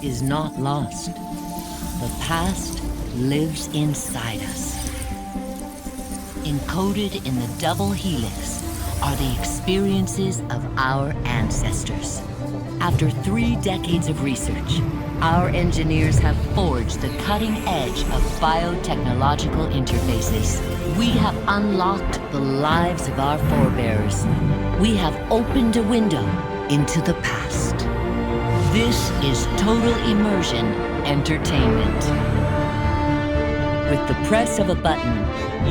is not lost. The past lives inside us. Encoded in the double helix are the experiences of our ancestors. After 3 decades of research, our engineers have forged the cutting edge of biotechnological interfaces. We have unlocked the lives of our forebears. We have opened a window into the past. This is total immersion entertainment. With the press of a button,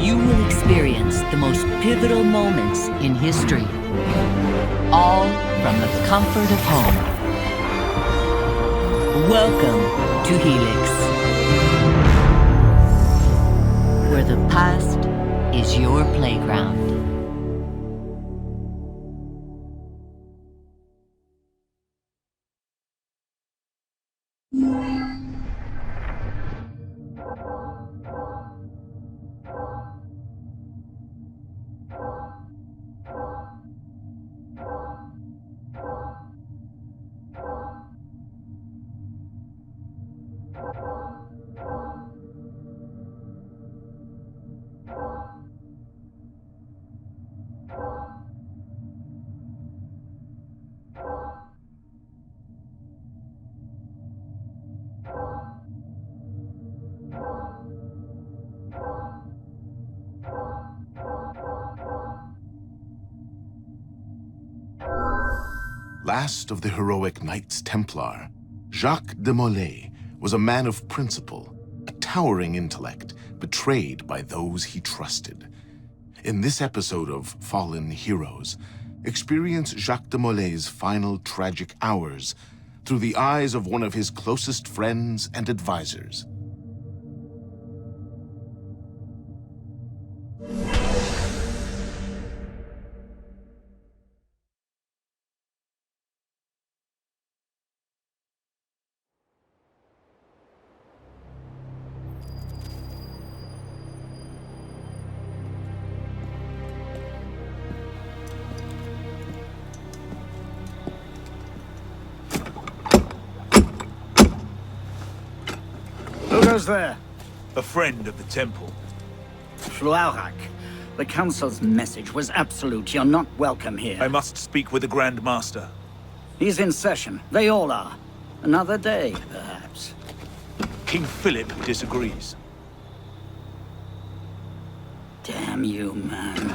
you will experience the most pivotal moments in history. All from the comfort of home. Welcome to Helix, where the past is your playground. Last of the heroic Knights Templar, Jacques de Molay was a man of principle, a towering intellect betrayed by those he trusted. In this episode of Fallen Heroes, experience Jacques de Molay's final tragic hours through the eyes of one of his closest friends and advisors. Who goes there? A friend of the temple. Schluaurak. The Council's message was absolute. You're not welcome here. I must speak with the Grand Master. He's in session. They all are. Another day, perhaps. King Philip disagrees. Damn you, man.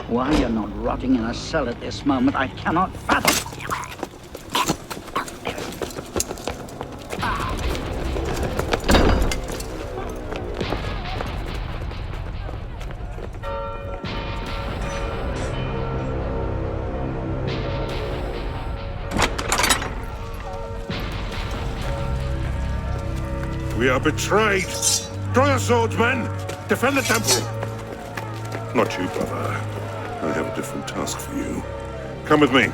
Why you're not rotting in a cell at this moment, I cannot fathom. We are betrayed! Draw your swords, men! Defend the temple! Not you, brother. I have a different task for you. Come with me.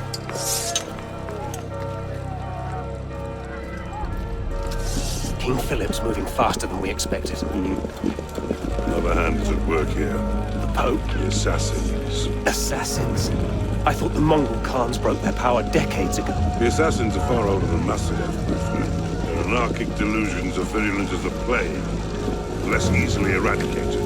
King Philip's moving faster than we expected. Another hand is at work here. The Pope? The assassins. Assassins? I thought the Mongol Khans broke their power decades ago. The assassins are far older than Masarev. Their anarchic delusions are virulent as the plague, less easily eradicated.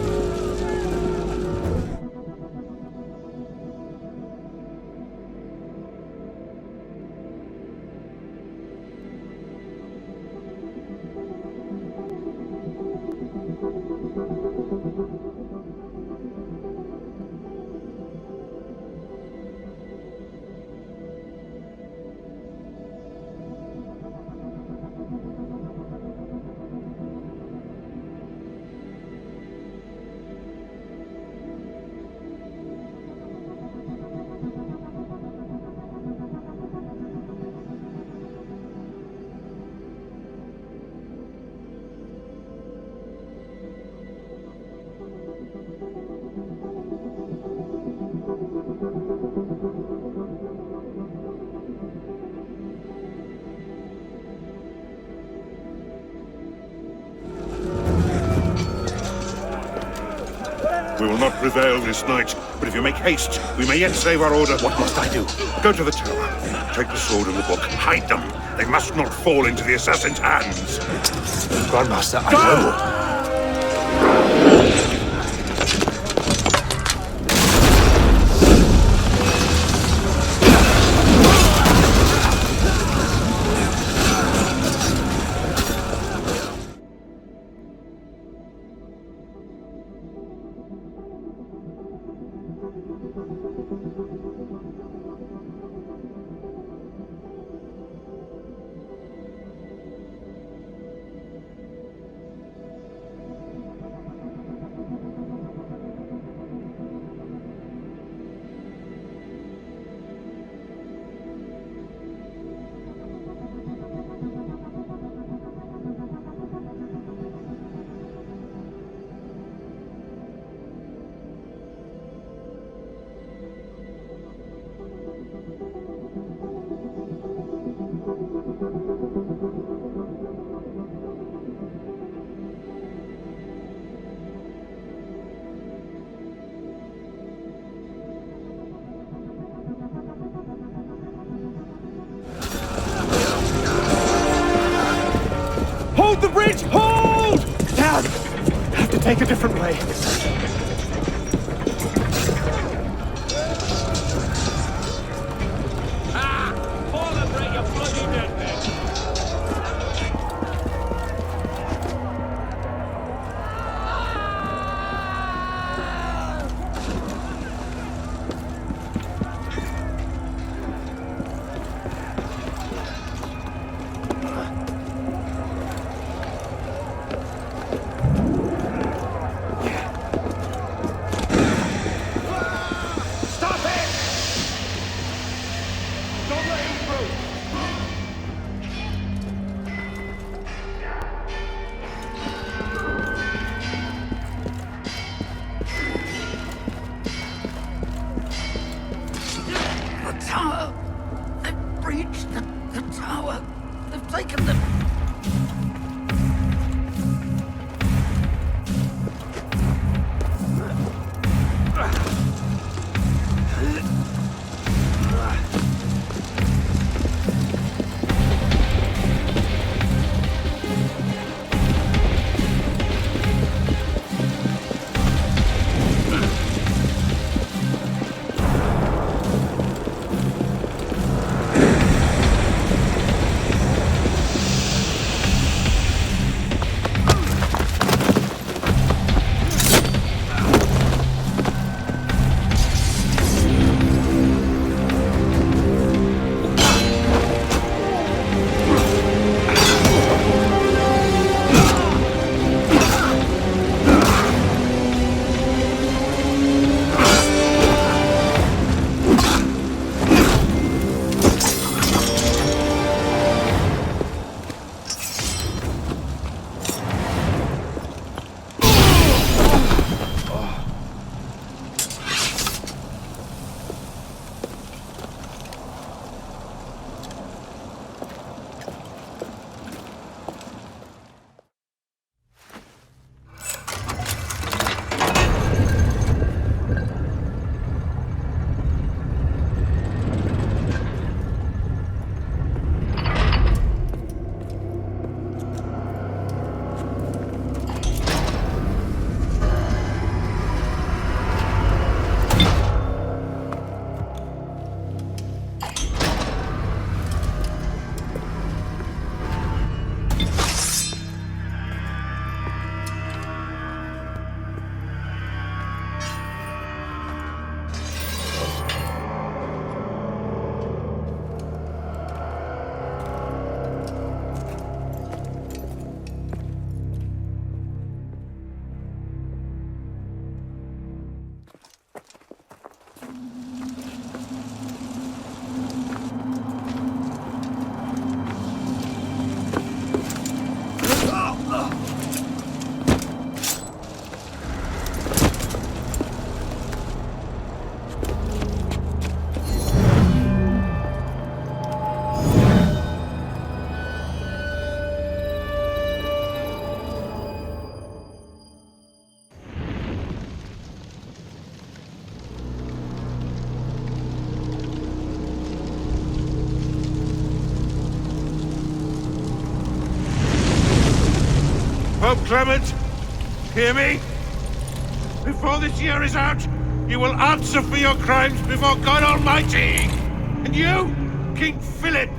We will not prevail this night, but if you make haste, we may yet save our order. What must I do? Go to the tower. Take the sword and the book. Hide them. They must not fall into the assassin's hands. Grandmaster, I will. Hold the bridge! Hold! Dad! I have to take a different way. Pope Clement, hear me? Before this year is out, you will answer for your crimes before God Almighty! And you, King Philip,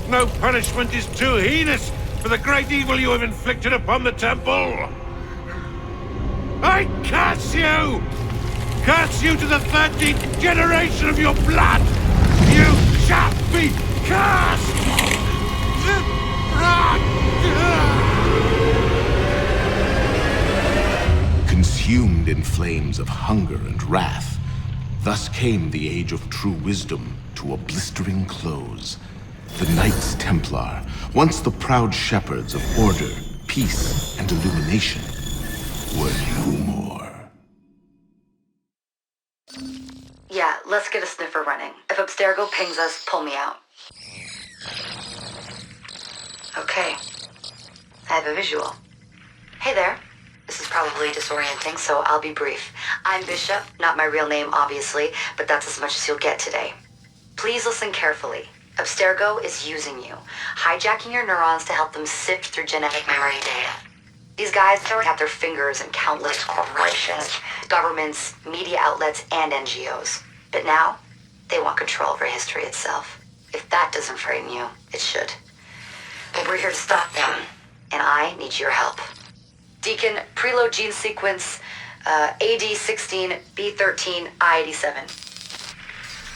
no punishment is too heinous for the great evil you have inflicted upon the temple! I curse you! Curse you to the 13th generation of your blood! You shall be cursed! Consumed in flames of hunger and wrath, thus came the age of true wisdom to a blistering close. The Knights Templar, once the proud shepherds of order, peace, and illumination, were no more. Yeah, let's get a sniffer running. If Abstergo pings us, pull me out. Okay. I have a visual. Hey there. This is probably disorienting, so I'll be brief. I'm Bishop, not my real name, obviously, but that's as much as you'll get today. Please listen carefully. Abstergo is using you, hijacking your neurons to help them sift through genetic memory data. These guys have their fingers in countless corporations, governments, media outlets, and NGOs. But now, they want control over history itself. If that doesn't frame you, it should. But we're here to stop them, and I need your help. Deacon, preload gene sequence AD16, B13, I87.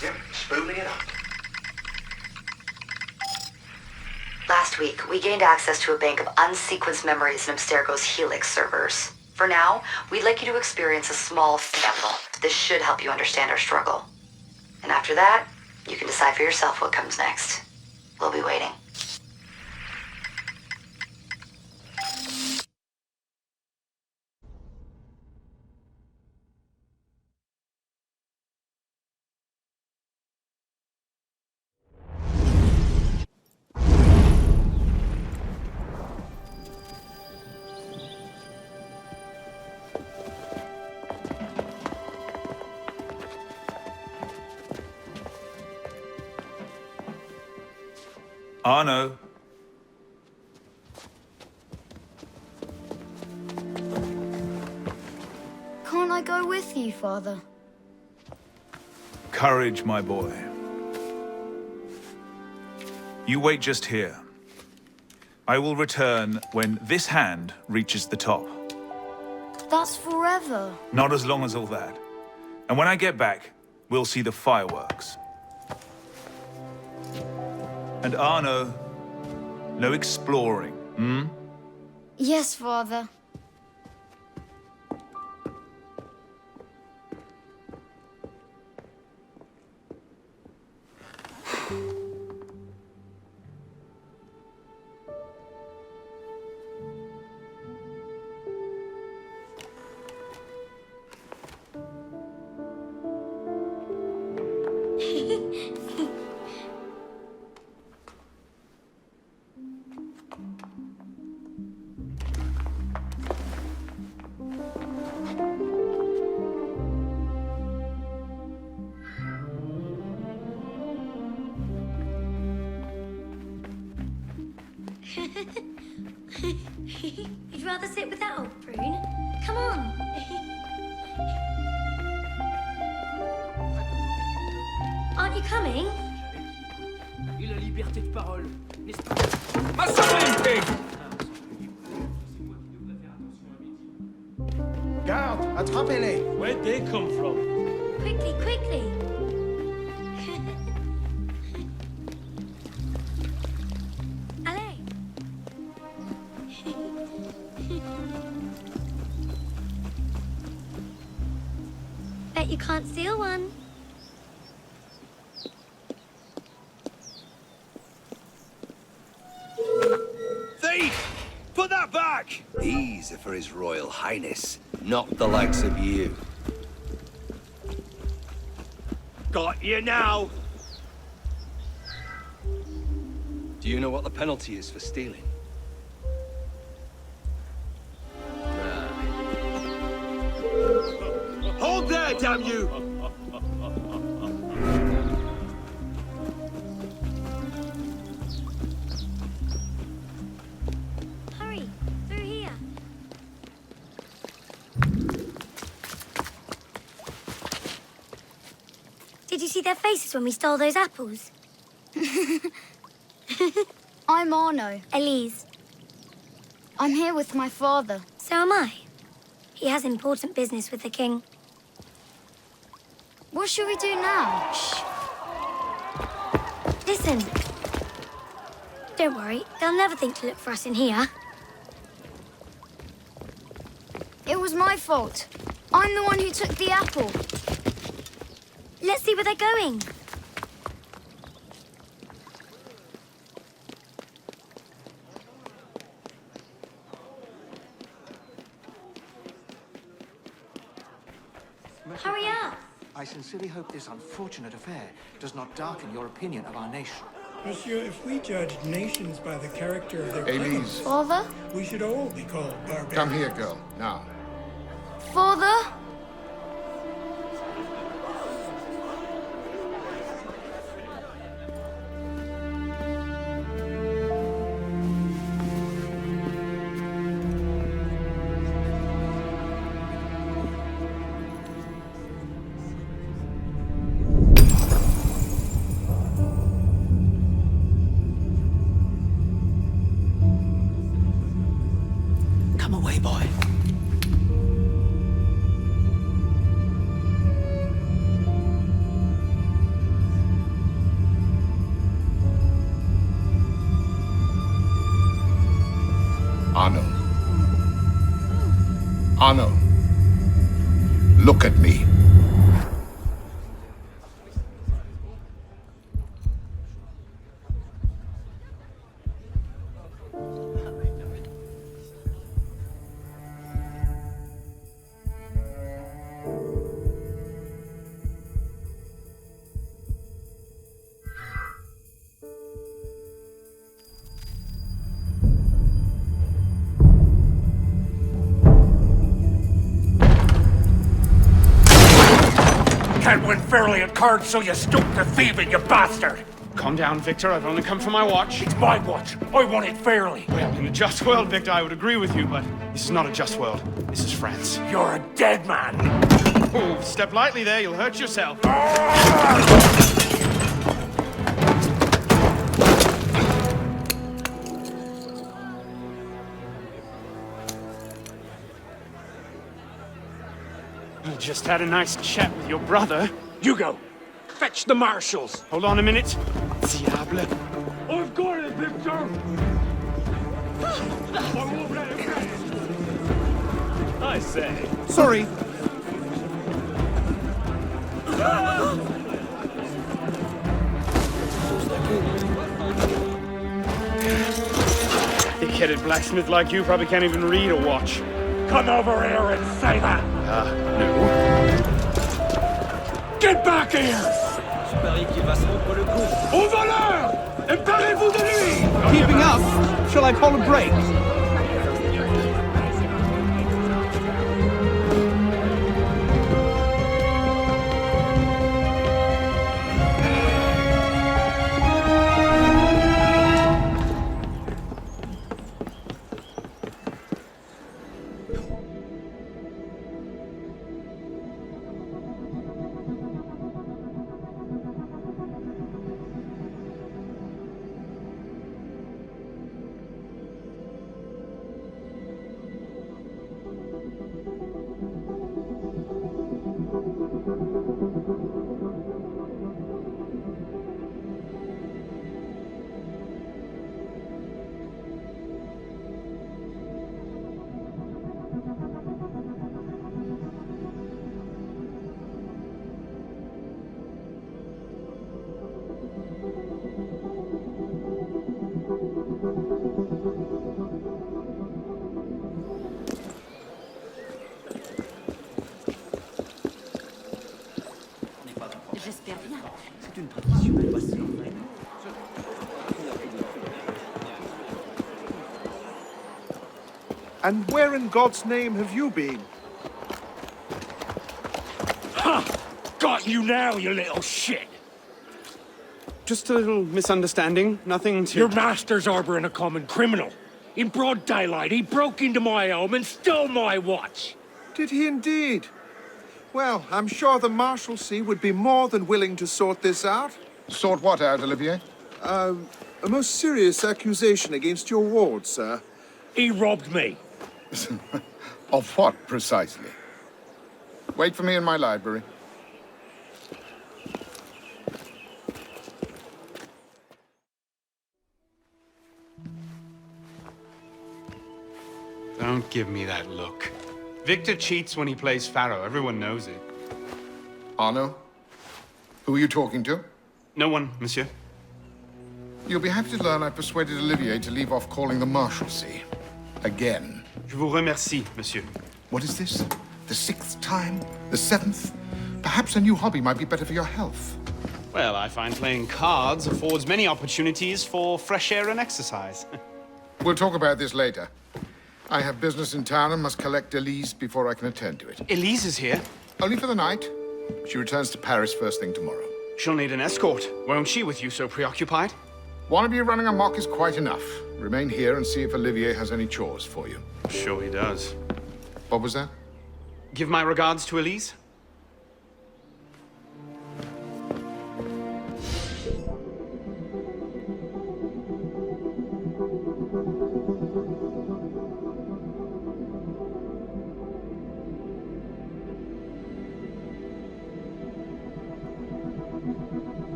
Yep, spooling it up. Last week, we gained access to a bank of unsequenced memories in Abstergo's Helix servers. For now, we'd like you to experience a small sample. This should help you understand our struggle. And after that, you can decide for yourself what comes next. We'll be waiting. Arno. Can't I go with you, Father? Courage, my boy. You wait just here. I will return when this hand reaches the top. That's forever. Not as long as all that. And when I get back, we'll see the fireworks. And Arno, no exploring, hmm? Yes, Father. You'd rather sit without, Prune? Come on. Aren't you coming? Et la liberté de parole, n'est-ce pas? Massacrez! Garde, attrapez-les! Where'd they come from? Quickly, quickly. Allez. Bet you can't steal one. Thief! Put that back! These are for His Royal Highness, not the likes of you. Got you now! Do you know what the penalty is for stealing? Hold there, damn you! Hurry, through here. see their faces when we stole those apples? I'm Arno. Elise. I'm here with my father. So am I. He has important business with the king. What should we do now? Shh. Listen. Don't worry, they'll never think to look for us in here. It was my fault. I'm the one who took the apple. Let's see where they're going. Hurry up! I sincerely hope this unfortunate affair does not darken your opinion of our nation. Monsieur, if we judged nations by the character of their Elise. Father? we should all be called barbarians. Come here, girl, now. Father? Come away, boy. Arno. Arno. Look at me. Can't win fairly at cards, so you stoop to thieving, you bastard! Calm down, Victor. I've only come for my watch. It's my watch. I want it fairly. Well, in a just world, Victor, I would agree with you, but this is not a just world. This is France. You're a dead man. Oh, step lightly there. You'll hurt yourself. I just had a nice chat with your brother. You go. Fetch the marshals. Hold on a minute. Diable. I've got it, Victor. I say. Sorry. Thick-headed blacksmith like you probably can't even read or watch. Come over here and say that. No. Get back here! Au voleur! Emparez-vous de lui! Keeping up? Shall I call a break? J'espère bien. C'est une tradition, elle doit se faire. And where in God's name have you been? Ha! Got you now, you little shit! Just a little misunderstanding. Nothing to... Your master's harboring a common criminal. In broad daylight, he broke into my home and stole my watch. Did he indeed? Well, I'm sure the Marshalsea would be more than willing to sort this out. Sort what out, Olivier? A most serious accusation against your ward, sir. He robbed me. Of what, precisely? Wait for me in my library. Don't give me that look. Victor cheats when he plays Pharaoh. Everyone knows it. Arno? Who are you talking to? No one, monsieur. You'll be happy to learn I persuaded Olivier to leave off calling the Marshalsea. Again. Je vous remercie, monsieur. What is this? The 6th time? The 7th? Perhaps a new hobby might be better for your health. Well, I find playing cards affords many opportunities for fresh air and exercise. We'll talk about this later. I have business in town and must collect Elise before I can attend to it. Elise is here? Only for the night. She returns to Paris first thing tomorrow. She'll need an escort, won't she, with you so preoccupied? One of you running amok is quite enough. Remain here and see if Olivier has any chores for you. Sure he does. What was that? Give my regards to Elise.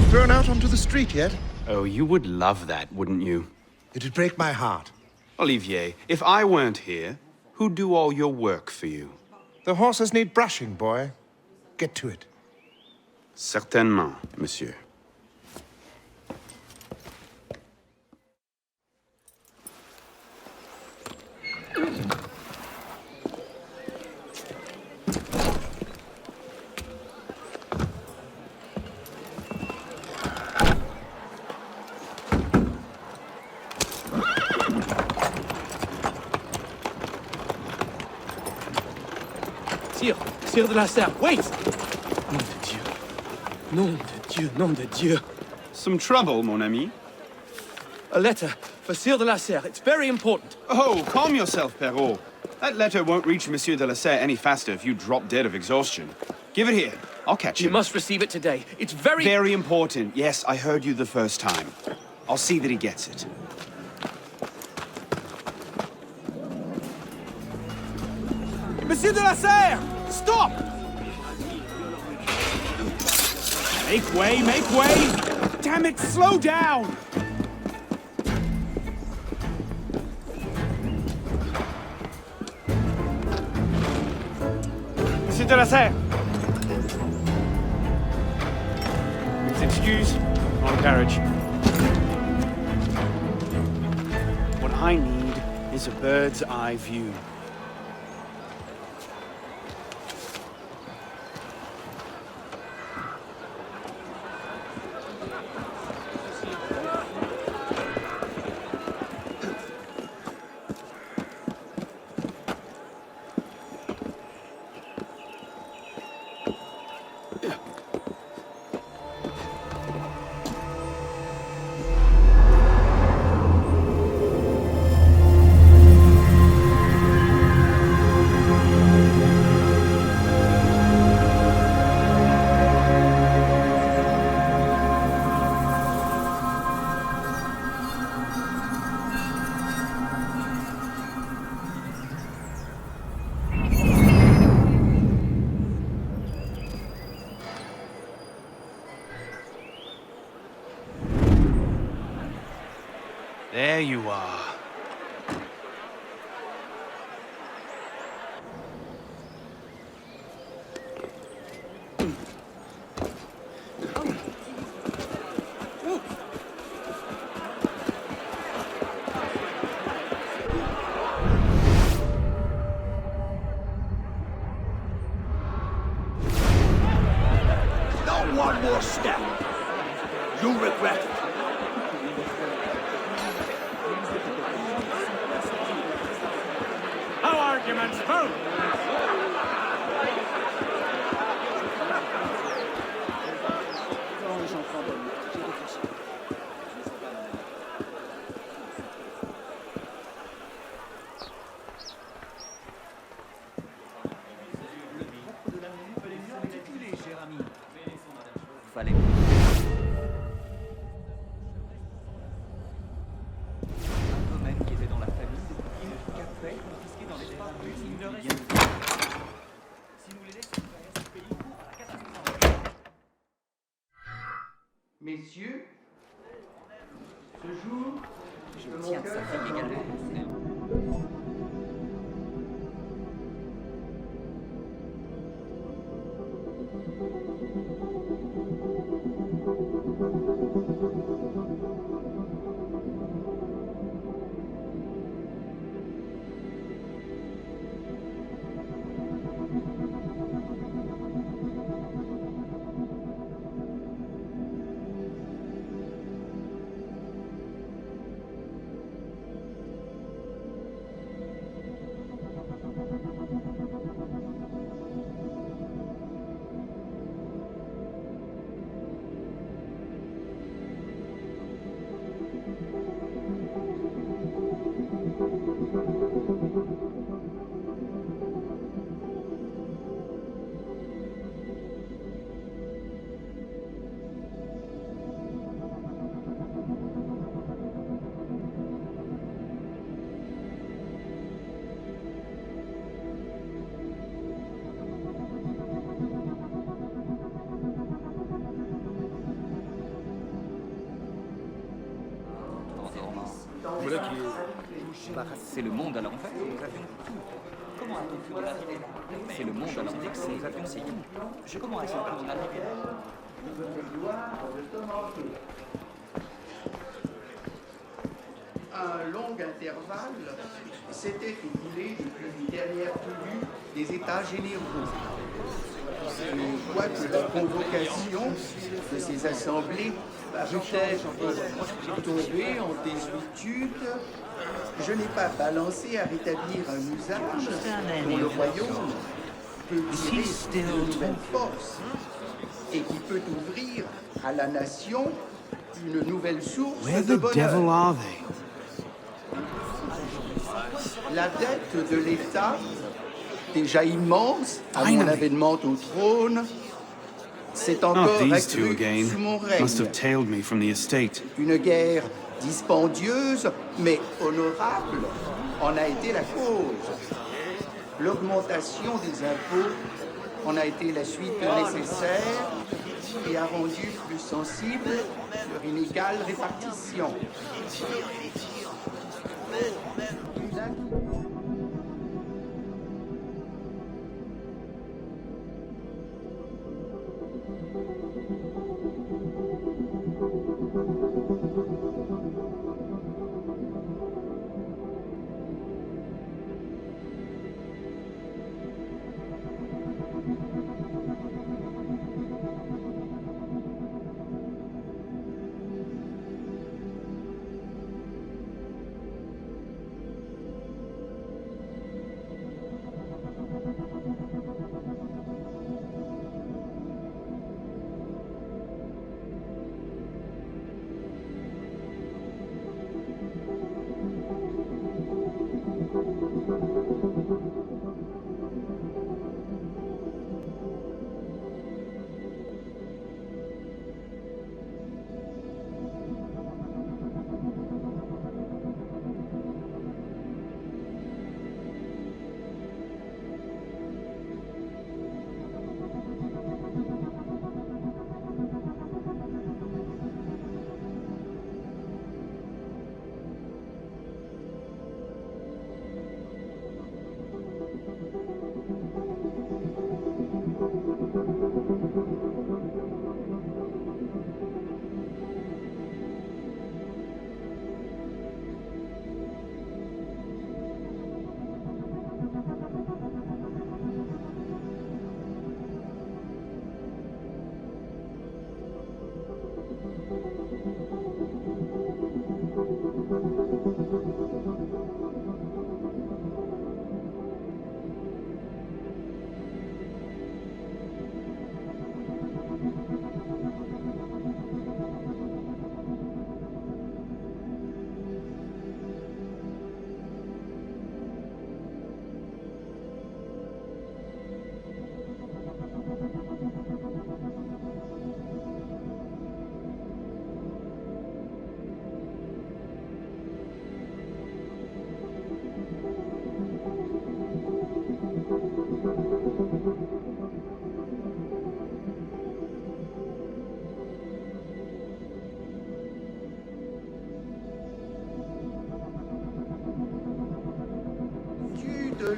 Thrown out onto the street yet? Oh, you would love that, wouldn't you? It'd break my heart. Olivier, if I weren't here, who'd do all your work for you? The horses need brushing, boy. Get to it. Certainement, monsieur. Sire de la Serre, wait! Nom de Dieu. Nom de Dieu, nom de Dieu. Some trouble, mon ami? A letter for Sire de la Serre. It's very important. Oh, calm yourself, Perrault. That letter won't reach Monsieur de la Serre any faster if you drop dead of exhaustion. Give it here. I'll catch him. You must receive it today. It's very... Very important. Yes, I heard you the first time. I'll see that he gets it. Monsieur de la Serre! Stop! Make way, make way! Damn it, slow down! Monsieur de la Serre! Please excuse, on carriage. What I need is a bird's eye view. There you are. Not one more step. You'll regret it. No arguments, move! Messieurs, ce jour, je tiens sa fille également. Voilà qui est... C'est le monde à l'envers, nous avions tout. Comment a-t-on pu en arriver là? C'est le monde à l'envers, nous avions tout. Comment a-t-on pu en arriver là? Un long intervalle s'était écoulé depuis les dernières tenues des États généraux. Je crois que la convocation de ces assemblées peut-être tombée en désuétude. Je n'ai pas balancé à rétablir un usage dont le royaume peut tirer de nouvelles forces et qui peut ouvrir à la nation une nouvelle source de bonheur. La dette de l'État, déjà immense à mon avènement au trône, s'est encore accrue sous mon règne. Une guerre dispendieuse, mais honorable, en a été la cause. L'augmentation des impôts en a été la suite nécessaire et a rendu plus sensible leur inégale répartition.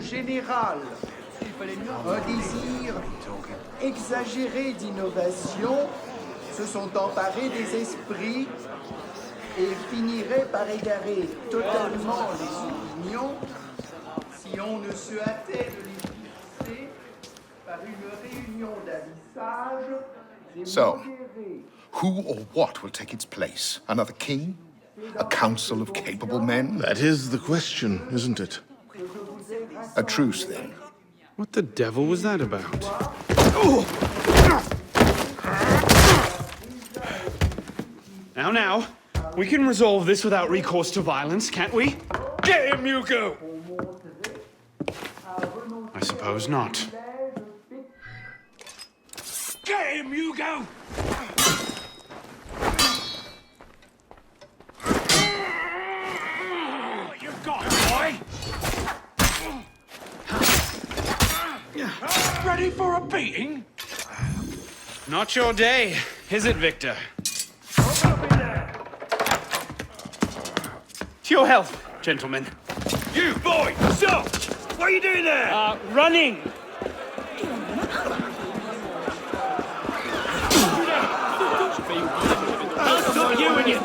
général. Un désir exagéré d'innovation se sont emparés des esprits et finiraient par égarer totalement les opinions si on ne se hâtait de les fixer par une réunion d'avissage. So, who or what will take its place? Another king? A council of capable men? That is the question, isn't it? A truce, then. What the devil was that about? Now, we can resolve this without recourse to violence, can't we? Get him, Hugo! I suppose not. Get him, Hugo! What you got, boy? Ready for a beating? Not your day, is it, Victor? To your health, gentlemen. You, boy! Stop! What are you doing there? Running! I'll stop you and you!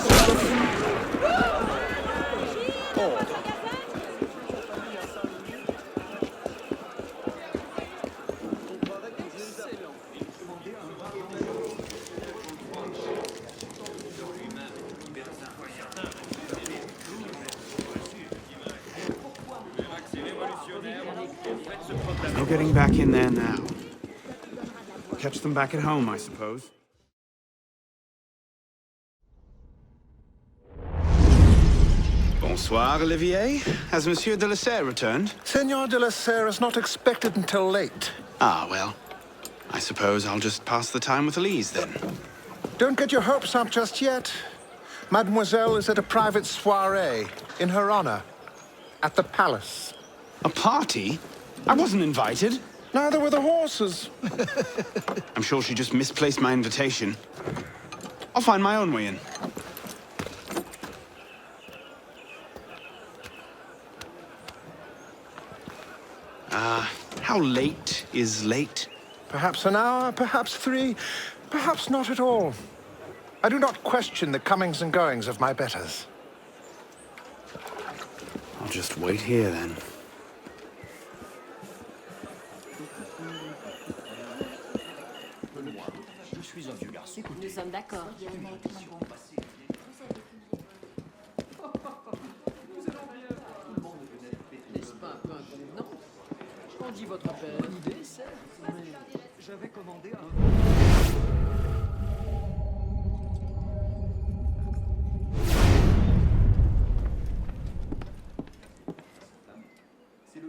No getting back in there now. Catch them back at home, I suppose. Bonsoir, Olivier. Has Monsieur de la Serre returned? Senor de la Serre is not expected until late. Ah, well. I suppose I'll just pass the time with Elise, then. Don't get your hopes up just yet. Mademoiselle is at a private soirée in her honor at the palace. A party? I wasn't invited. Neither were the horses. I'm sure she just misplaced my invitation. I'll find my own way in. How late is late? Perhaps an hour, perhaps 3, perhaps not at all. I do not question the comings and goings of my betters. I'll just wait here, then. Nous sommes d'accord. N'est-ce pas un peu inconvenant? On dit votre père. Idée, c'est... J'avais commandé un...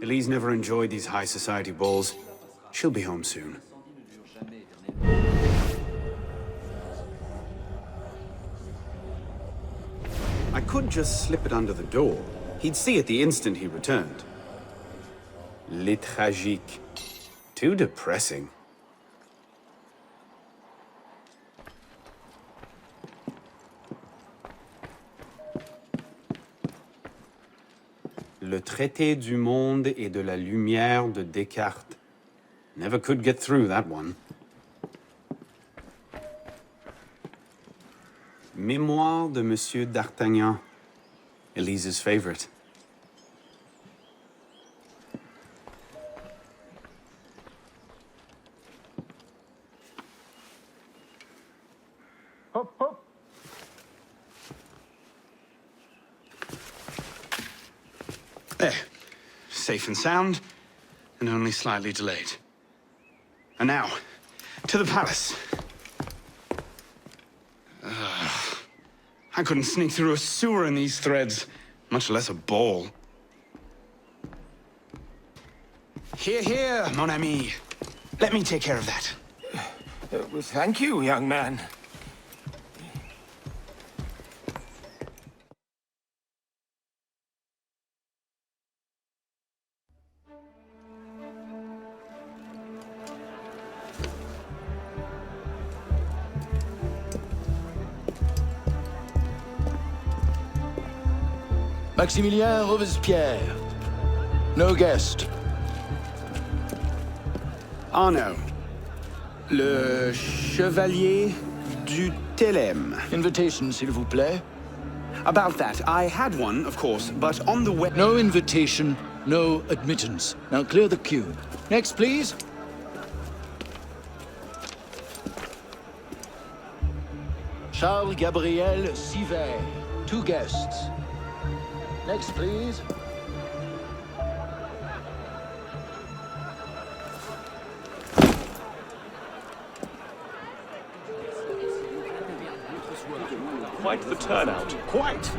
Elise never enjoyed these high society balls. She'll be home soon. I could just slip it under the door. He'd see it the instant he returned. Le tragique. Too depressing. Le traité du monde et de la lumière de Descartes. Never could get through that one. Mémoire de Monsieur d'Artagnan. Elise's favorite. Hop, hop. There. Safe and sound, and only slightly delayed. And now, to the palace. I couldn't sneak through a sewer in these threads, much less a ball. Here, here, mon ami. Let me take care of that. Well, thank you, young man. Maximilien Robespierre. No guest, Arnaud, le chevalier du Telem. Invitation, s'il vous plaît. About that, I had one, of course, but on the way... No invitation, no admittance. Now clear the queue. Next, please. Charles Gabriel Sivet. 2 guests. Next, please. Quite the turnout. Quite.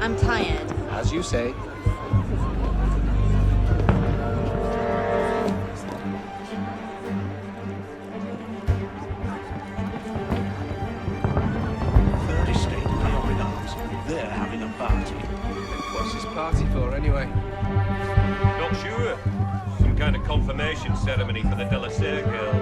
I'm tired. As you say. Third Estate pay off in arms. They're having a party. What's this party for, anyway? Not sure. Some kind of confirmation ceremony for the Delassere girl.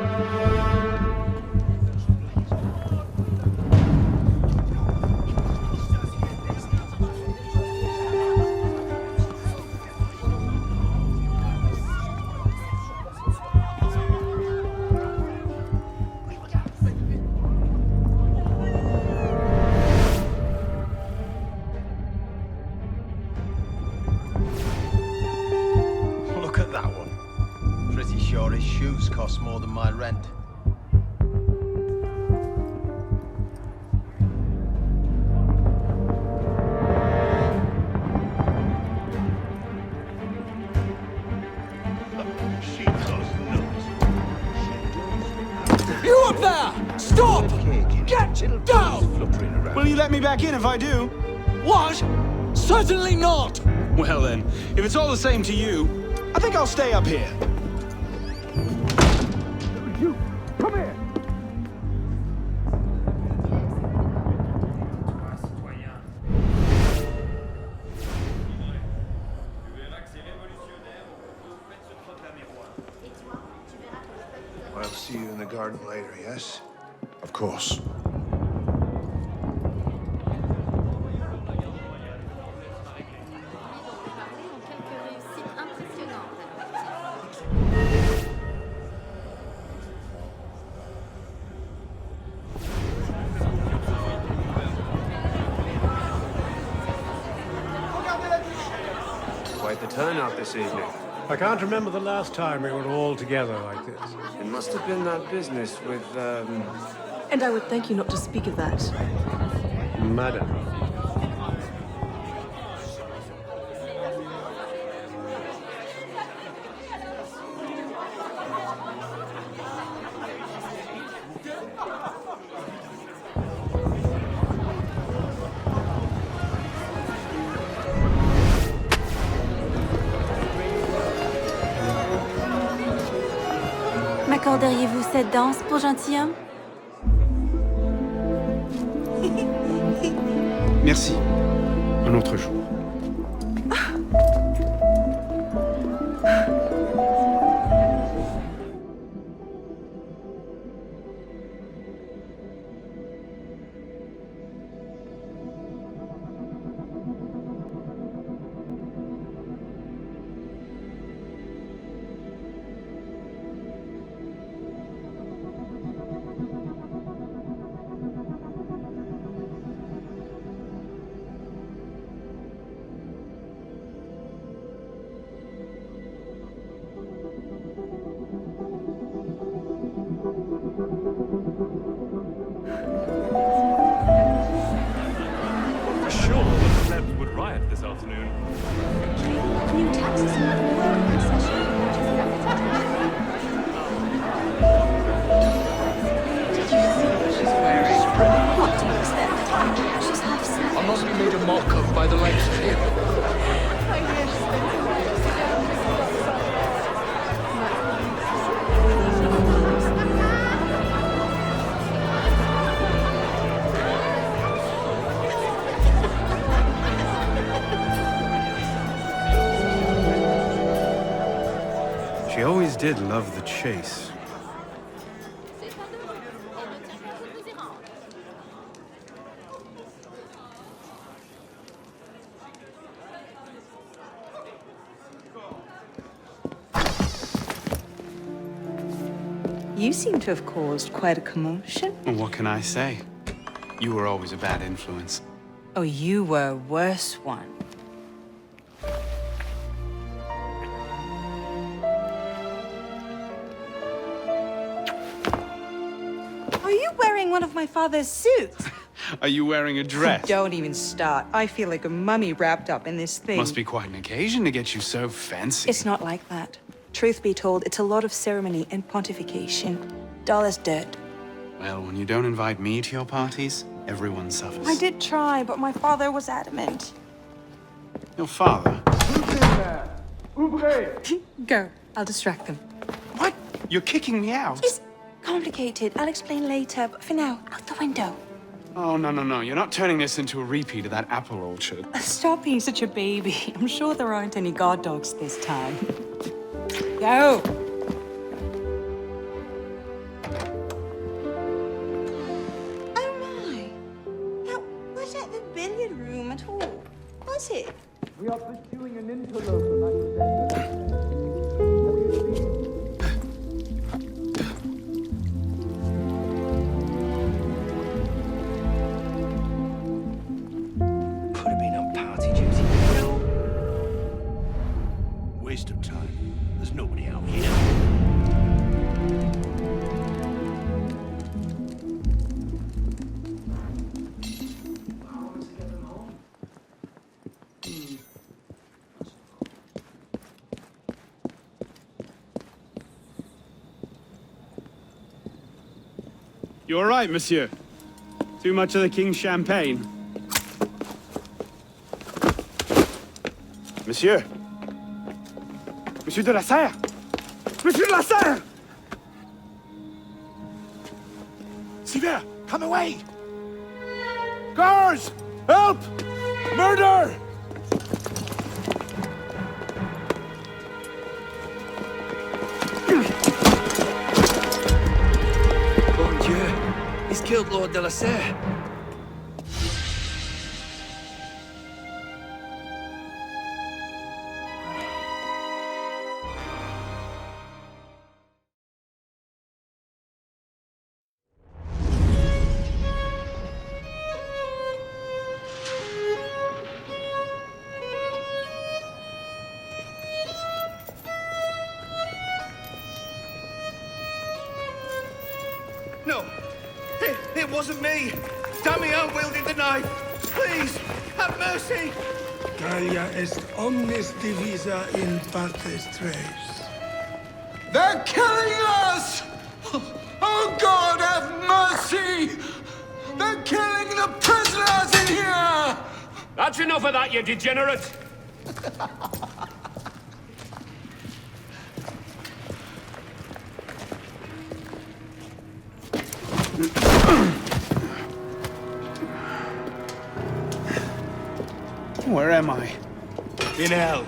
Look at that one. Pretty sure his shoes cost more than my rent. You up there! Stop! Get down! Will you let me back in if I do? What? Certainly not! Well then, if it's all the same to you, I think I'll stay up here. You, come here! I'll see you in the garden later, yes? Of course. Quite the turnout this evening. I can't remember the last time we were all together like this. It must have been that business with, And I would thank you not to speak of that. Madam. M'accorderiez-vous cette danse pour gentilhomme? Merci. Un autre jour. afternoon. New taxes I'm not to be made a mock of by the likes of him. She always did love the chase. You seem to have caused quite a commotion. Well, what can I say? You were always a bad influence. Oh, you were a worse one. Are you wearing one of my father's suits? Are you wearing a dress? Don't even start. I feel like a mummy wrapped up in this thing. Must be quite an occasion to get you so fancy. It's not like that. Truth be told, it's a lot of ceremony and pontification. Dull as dirt. Well, when you don't invite me to your parties, everyone suffers. I did try, but my father was adamant. Your father? Go. I'll distract them. What? You're kicking me out? It's complicated. I'll explain later, but for now, out the window. Oh, no. You're not turning this into a repeat of that apple orchard. Stop being such a baby. I'm sure there aren't any guard dogs this time. Go! Oh my! That wasn't the billiard room at all, was it? We are pursuing an interloper, Mademoiselle. Could have been on party duty. Waste of time. There's nobody out here. You all right, monsieur? Too much of the king's champagne? Monsieur? Monsieur de la Serre! Monsieur de la Serre! Sylvain, come away! Guards! Help! Murder! Bon Dieu, he's killed Lord de la Serre. No, it wasn't me. Damian wielded the knife. Please, have mercy. Gallia est omnis divisa in partes tres. They're killing us! Oh God, have mercy! They're killing the prisoners in here! That's enough of that, you degenerate! Where am I? In hell.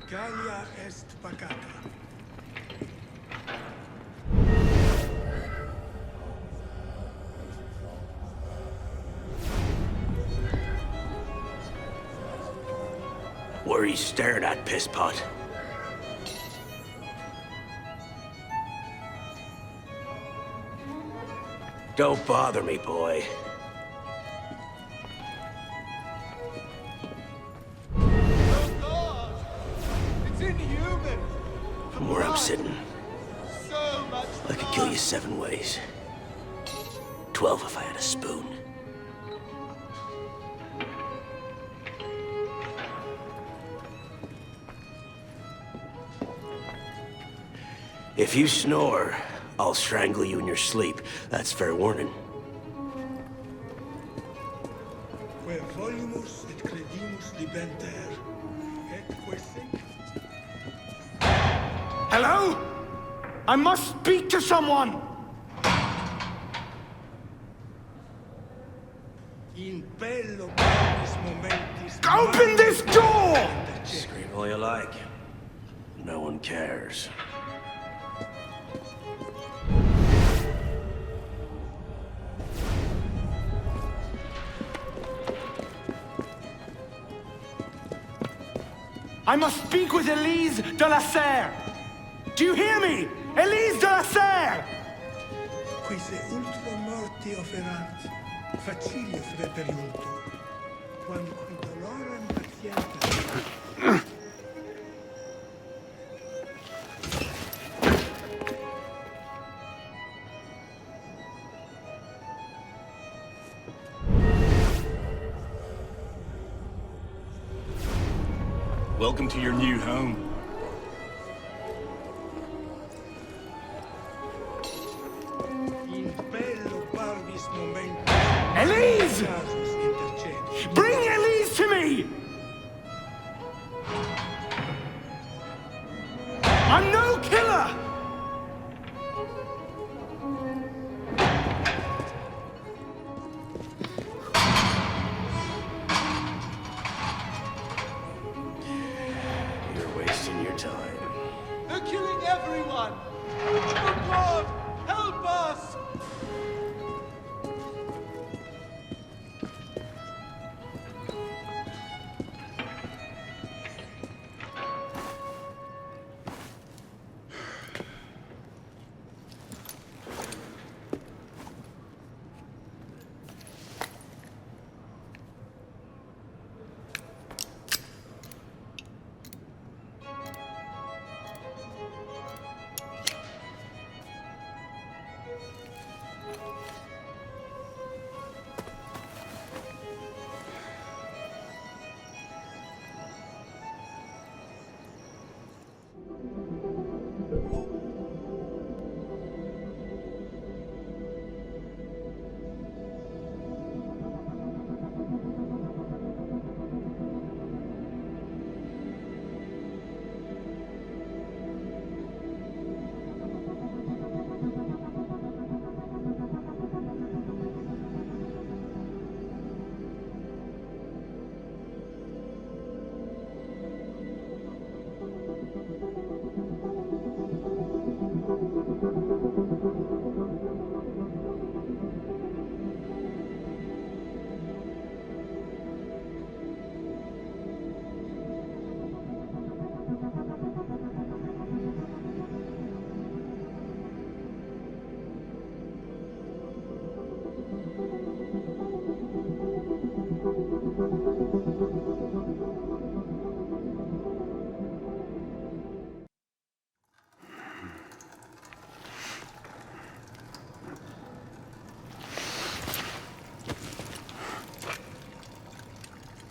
Gallia est pacata. What are you staring at, pisspot? Don't bother me, boy. It's inhuman! From where I'm sitting, So much I could kill you 7 ways. 12 if I had a spoon. If you snore, I'll strangle you in your sleep. That's fair warning. Que volumus et credimus libenter, et questing. Hello? I must speak to someone! In bello parvis momentis. Open this door! Scream all you like. No one cares. I must speak with Elise de la Serre! Do you hear me? Elise de la Serre! Quise ultima morti offerant, facilius reperiuntur, quam qui dolorem patientas. Welcome to your new home. In bello parvis momentis. Elise! Asus intercedi. Bring Elise to me! I'm no killer! You're wasting your time. They're killing everyone! Oh God! Help us!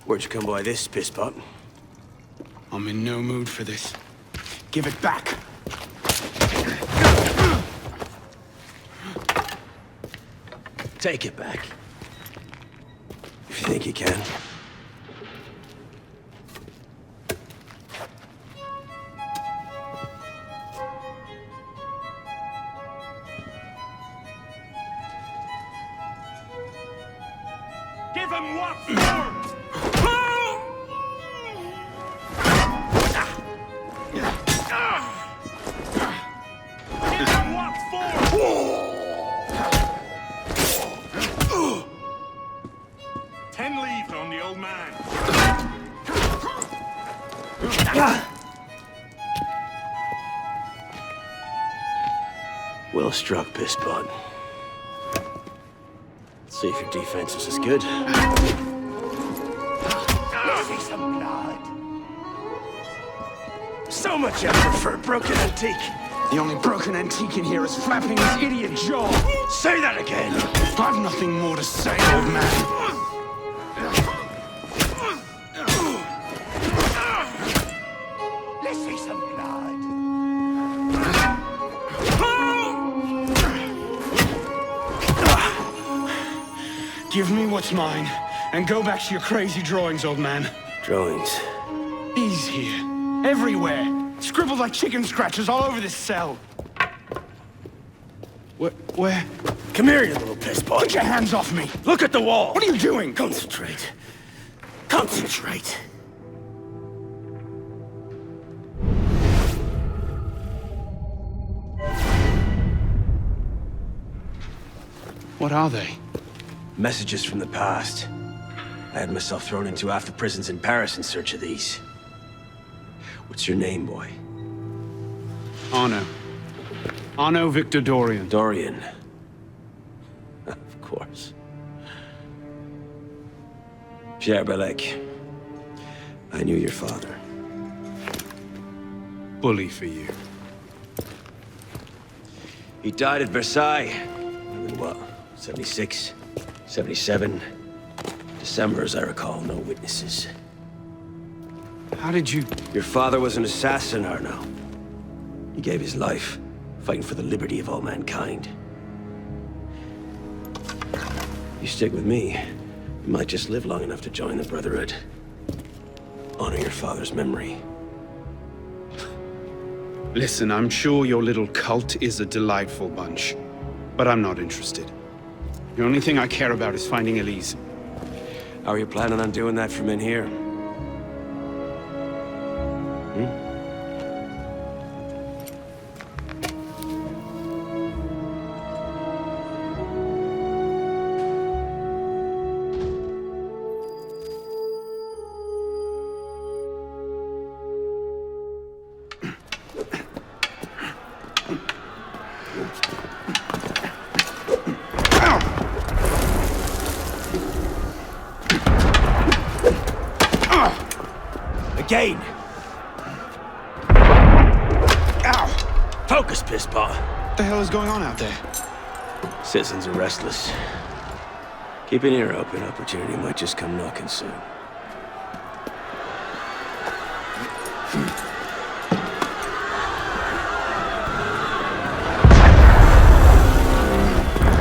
Where'd you come by this, piss pot? I'm in no mood for this. Give it back! Take it back. If you think you can. Give him what for? Give him what for? 10 leave on the old man. Well struck, piss pot. See if your defense is as good. Let's see some blood. So much effort for a broken antique. The only broken antique in here is flapping his idiot jaw. Say that again. I've nothing more to say, old man. Let's see some blood. Give me what's mine, and go back to your crazy drawings, old man. Drawings? He's here. Everywhere. Scribbled like chicken scratches all over this cell. Where? Come here, you little piss pot. Get your hands off me! Look at the wall! What are you doing? Concentrate. Concentrate. What are they? Messages from the past. I had myself thrown into half the prisons in Paris in search of these. What's your name, boy? Arno. Arno Victor Dorian. Dorian. Of course. Pierre Belec. I knew your father. Bully for you. He died at Versailles. In what? 76? 77? December, as I recall, no witnesses. How did you... Your father was an assassin, Arno. He gave his life, fighting for the liberty of all mankind. You stick with me, you might just live long enough to join the Brotherhood. Honor your father's memory. Listen, I'm sure your little cult is a delightful bunch, but I'm not interested. The only thing I care about is finding Elise. How are you planning on doing that from in here? Again! Ow! Focus, piss pot. What the hell is going on out there? Citizens are restless. Keep an ear open. Opportunity might just come knocking soon.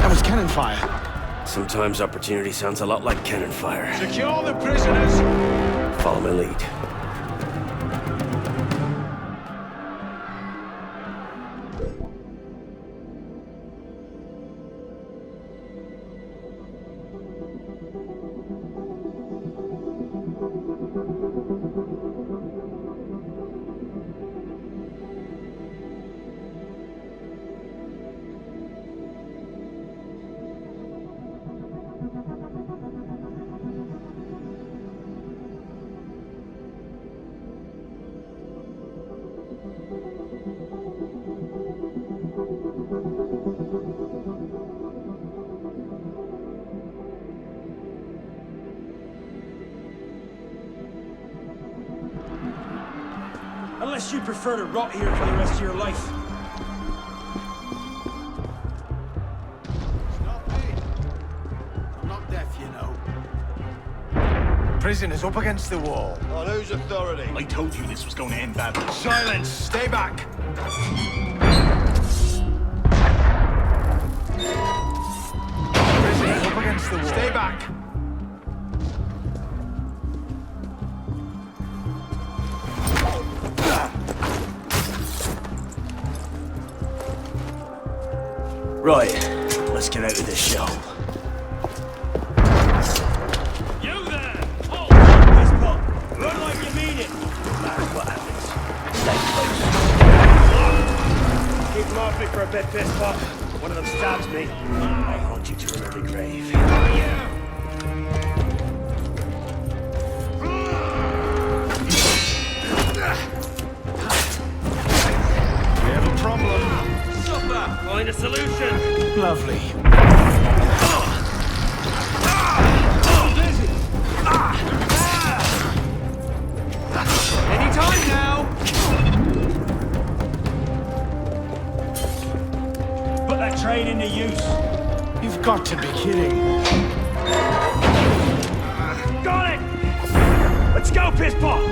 That was cannon fire. Sometimes opportunity sounds a lot like cannon fire. Secure the prisoners! Follow my lead. Unless you prefer to rot here for the rest of your life. Stop me. I'm not deaf, you know. Prison is up against the wall. On whose authority? I told you this was going to end badly. Silence! Stay back! Prison is up against the wall. Stay back! Right, let's get out of this shell. You there! Hold! This pop! Run like you mean it! No matter what happens, stay close. Keep them off me for a bit, piss pop. One of them stabs me. I haunt you to an early grave. We have a problem. Find a solution. Lovely. trade into use. You've got to be kidding. Got it! Let's go, piss pot! You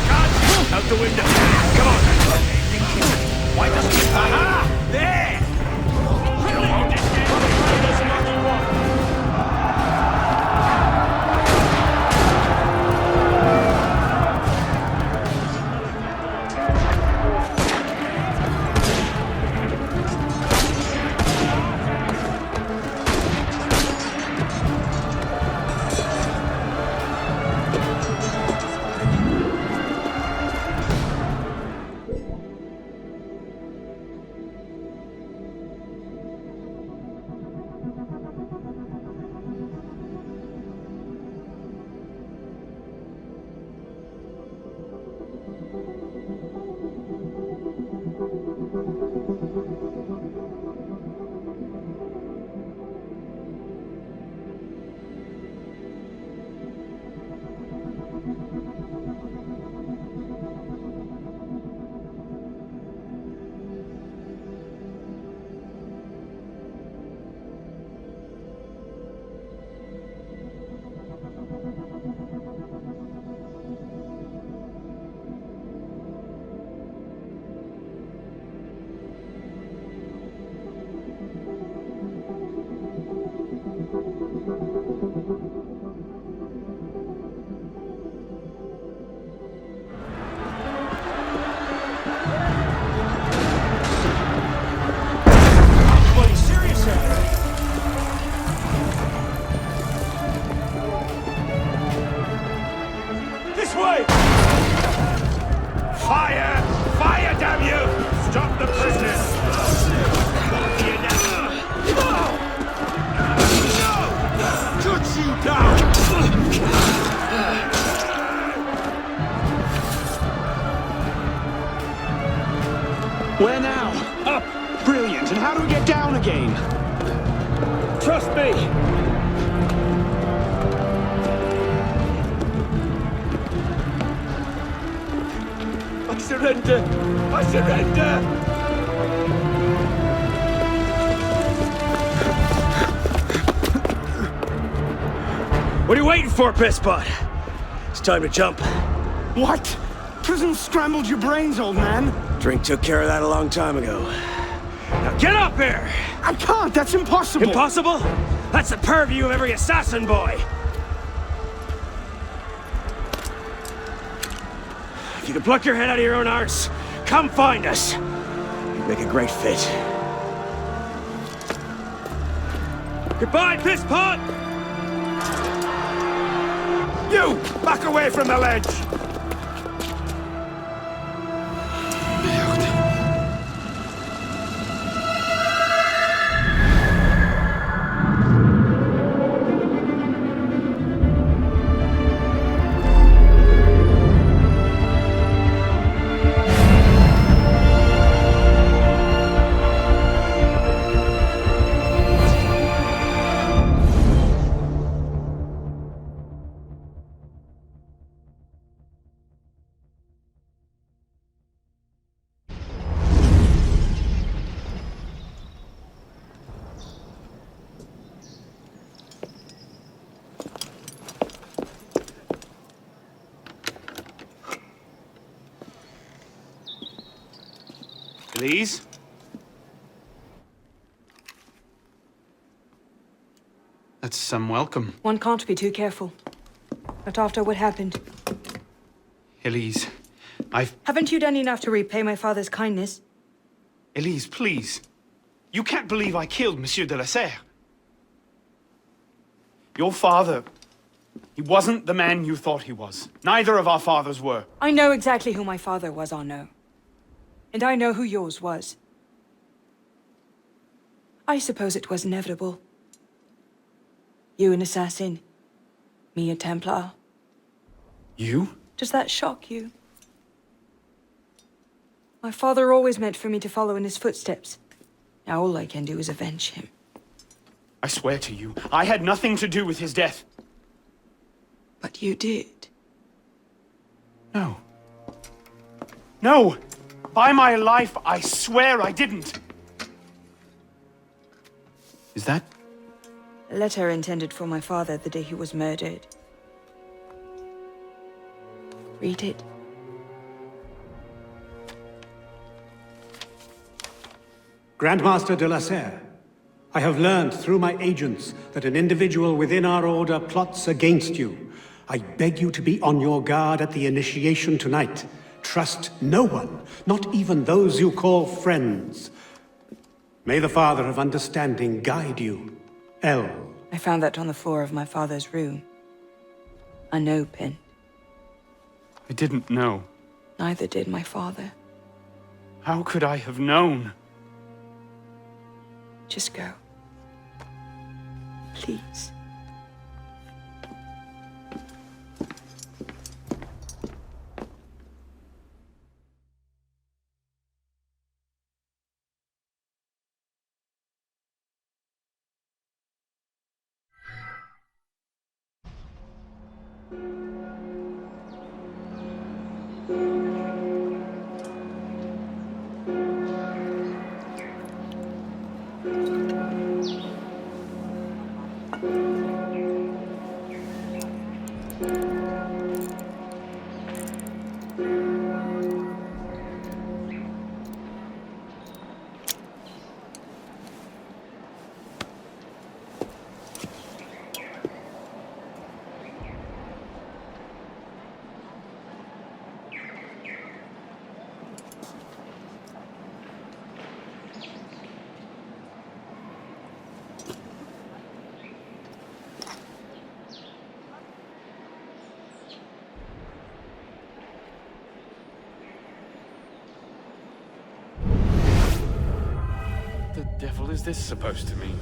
can't! Out the window! Come on! Why doesn't he... Aha! There! You won't escape this lucky one! Where now? Up! Brilliant. And how do we get down again? Trust me! I surrender! I surrender! What are you waiting for, pisspot? It's time to jump. What? Prison scrambled your brains, old man. Drink took care of that a long time ago. Now get up here! I can't, that's impossible! Impossible? That's the purview of every assassin boy! If you can pluck your head out of your own arse, come find us! You'd make a great fit. Goodbye, pisspot! You! Back away from the ledge! Please? That's some welcome. One can't be too careful. Not after what happened. Elise, Haven't you done enough to repay my father's kindness? Elise, please. You can't believe I killed Monsieur de la Serre. Your father, he wasn't the man you thought he was. Neither of our fathers were. I know exactly who my father was, Arnaud. And I know who yours was. I suppose it was inevitable. You an assassin, me a Templar. You? Does that shock you? My father always meant for me to follow in his footsteps. Now all I can do is avenge him. I swear to you, I had nothing to do with his death. But you did. No. No! By my life, I swear I didn't. Is that? A letter intended for my father the day he was murdered. Read it. Grandmaster de la Serre, I have learned through my agents that an individual within our order plots against you. I beg you to be on your guard at the initiation tonight. Trust no one, not even those you call friends. May the Father of Understanding guide you. L. I found that on the floor of my father's room. A no pin. I didn't know. Neither did my father. How could I have known? Just go. Please. What the devil is this supposed to mean?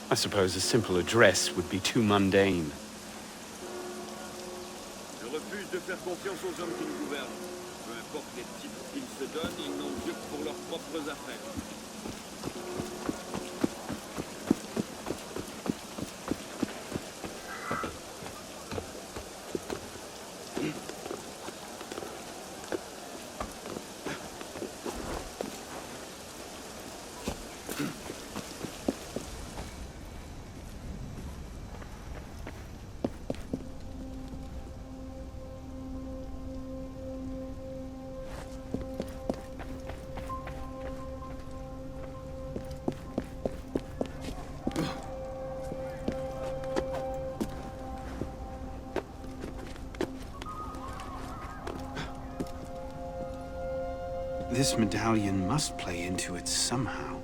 I suppose a simple address would be too mundane. Je refuse de faire confiance aux hommes qui nous gouvernent. Peu importe les titres qu'ils se donnent, ils n'ont Dieu que pour leurs propres affaires. This medallion must play into it somehow.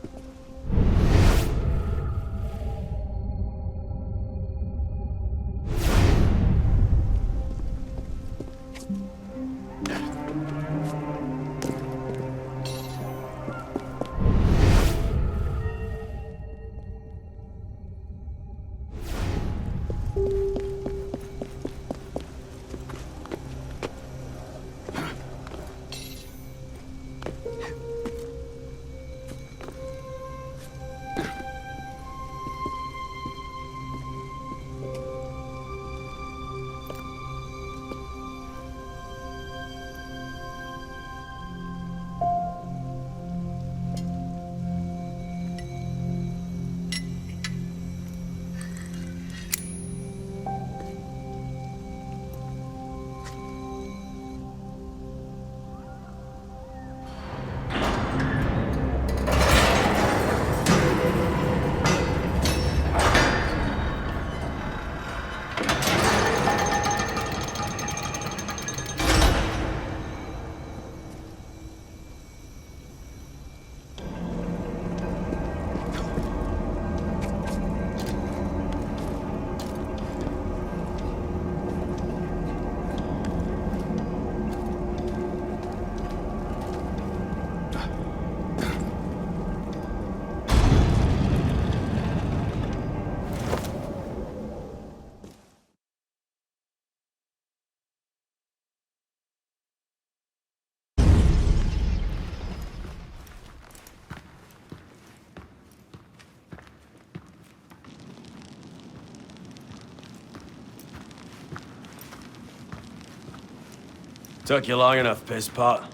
Took you long enough, pisspot.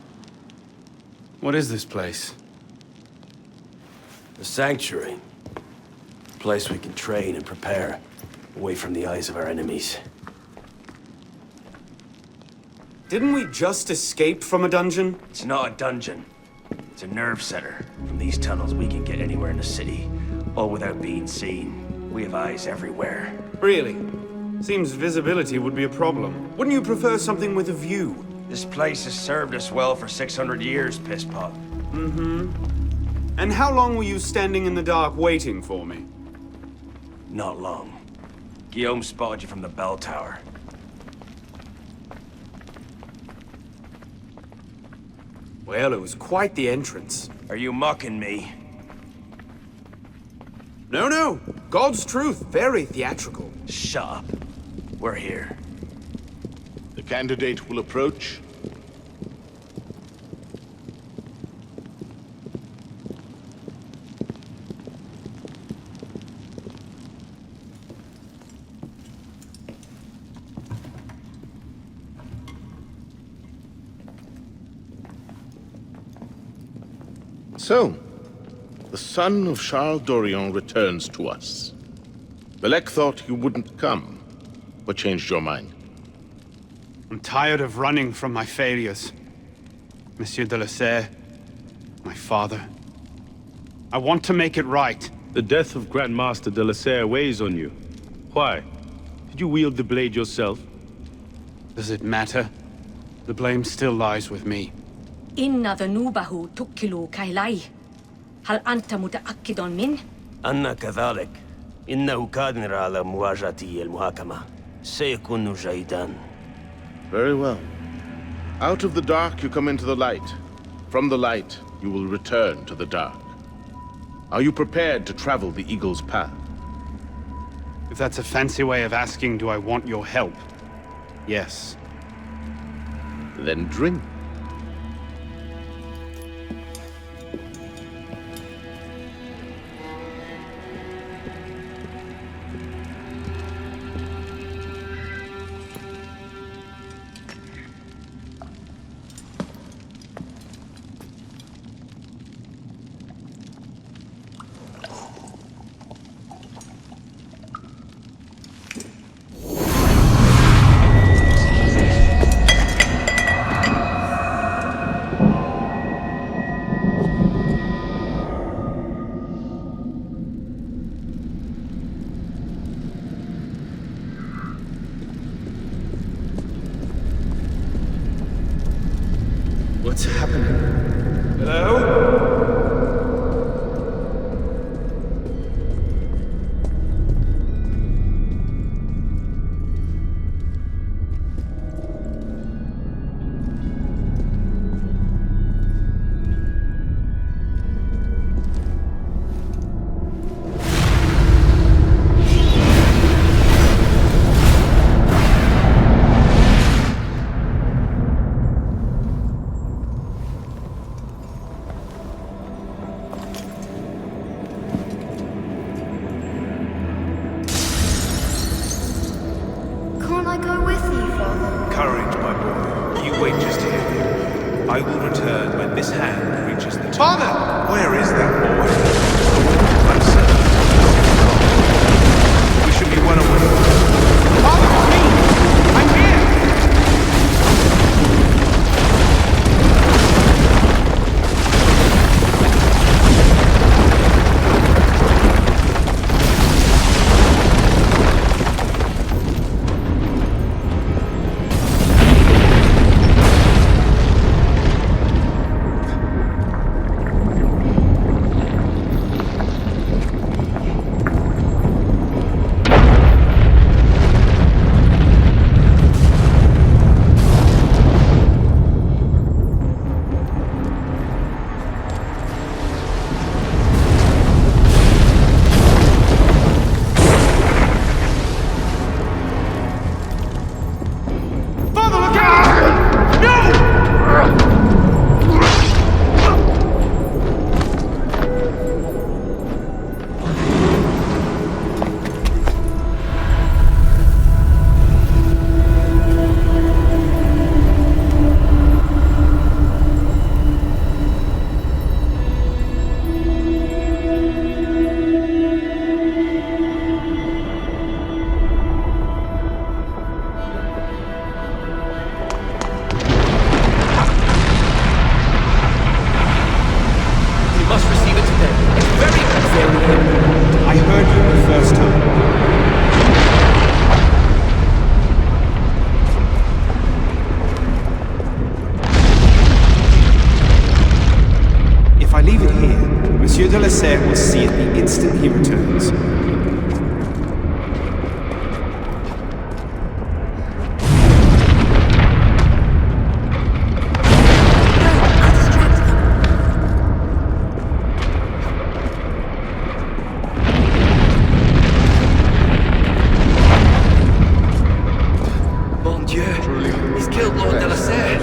What is this place? The Sanctuary. A place we can train and prepare, away from the eyes of our enemies. Didn't we just escape from a dungeon? It's not a dungeon. It's a nerve center. From these tunnels, we can get anywhere in the city, all without being seen. We have eyes everywhere. Really? Seems visibility would be a problem. Wouldn't you prefer something with a view? This place has served us well for 600 years, pisspot. Mm-hmm. And how long were you standing in the dark waiting for me? Not long. Guillaume spotted you from the bell tower. Well, it was quite the entrance. Are you mocking me? No, no. God's truth. Very theatrical. Shut up. We're here. The candidate will approach. So, the son of Charles Dorion returns to us. Belek thought you wouldn't come, but changed your mind. I'm tired of running from my failures. Monsieur de la Serre, my father. I want to make it right. The death of Grand Master de la Serre weighs on you. Why? Did you wield the blade yourself? Does it matter? The blame still lies with me. إن ذنوبه تكل كيلي. هل أنت متأكد منه؟ أنا كذلك. إنه قادر على مواجهة المحاكمة. سيكون جيدا. Very well. Out of the dark you come into the light. From the light you will return to the dark. Are you prepared to travel the Eagle's path? If that's a fancy way of asking, do I want your help? Yes. Then drink. damages the tool. Father! Where is that boy? I'm certain. We should be well away. Father, it's me! I'm here! Will see it the instant he returns. Bon Dieu, he's killed Lord de la Serre.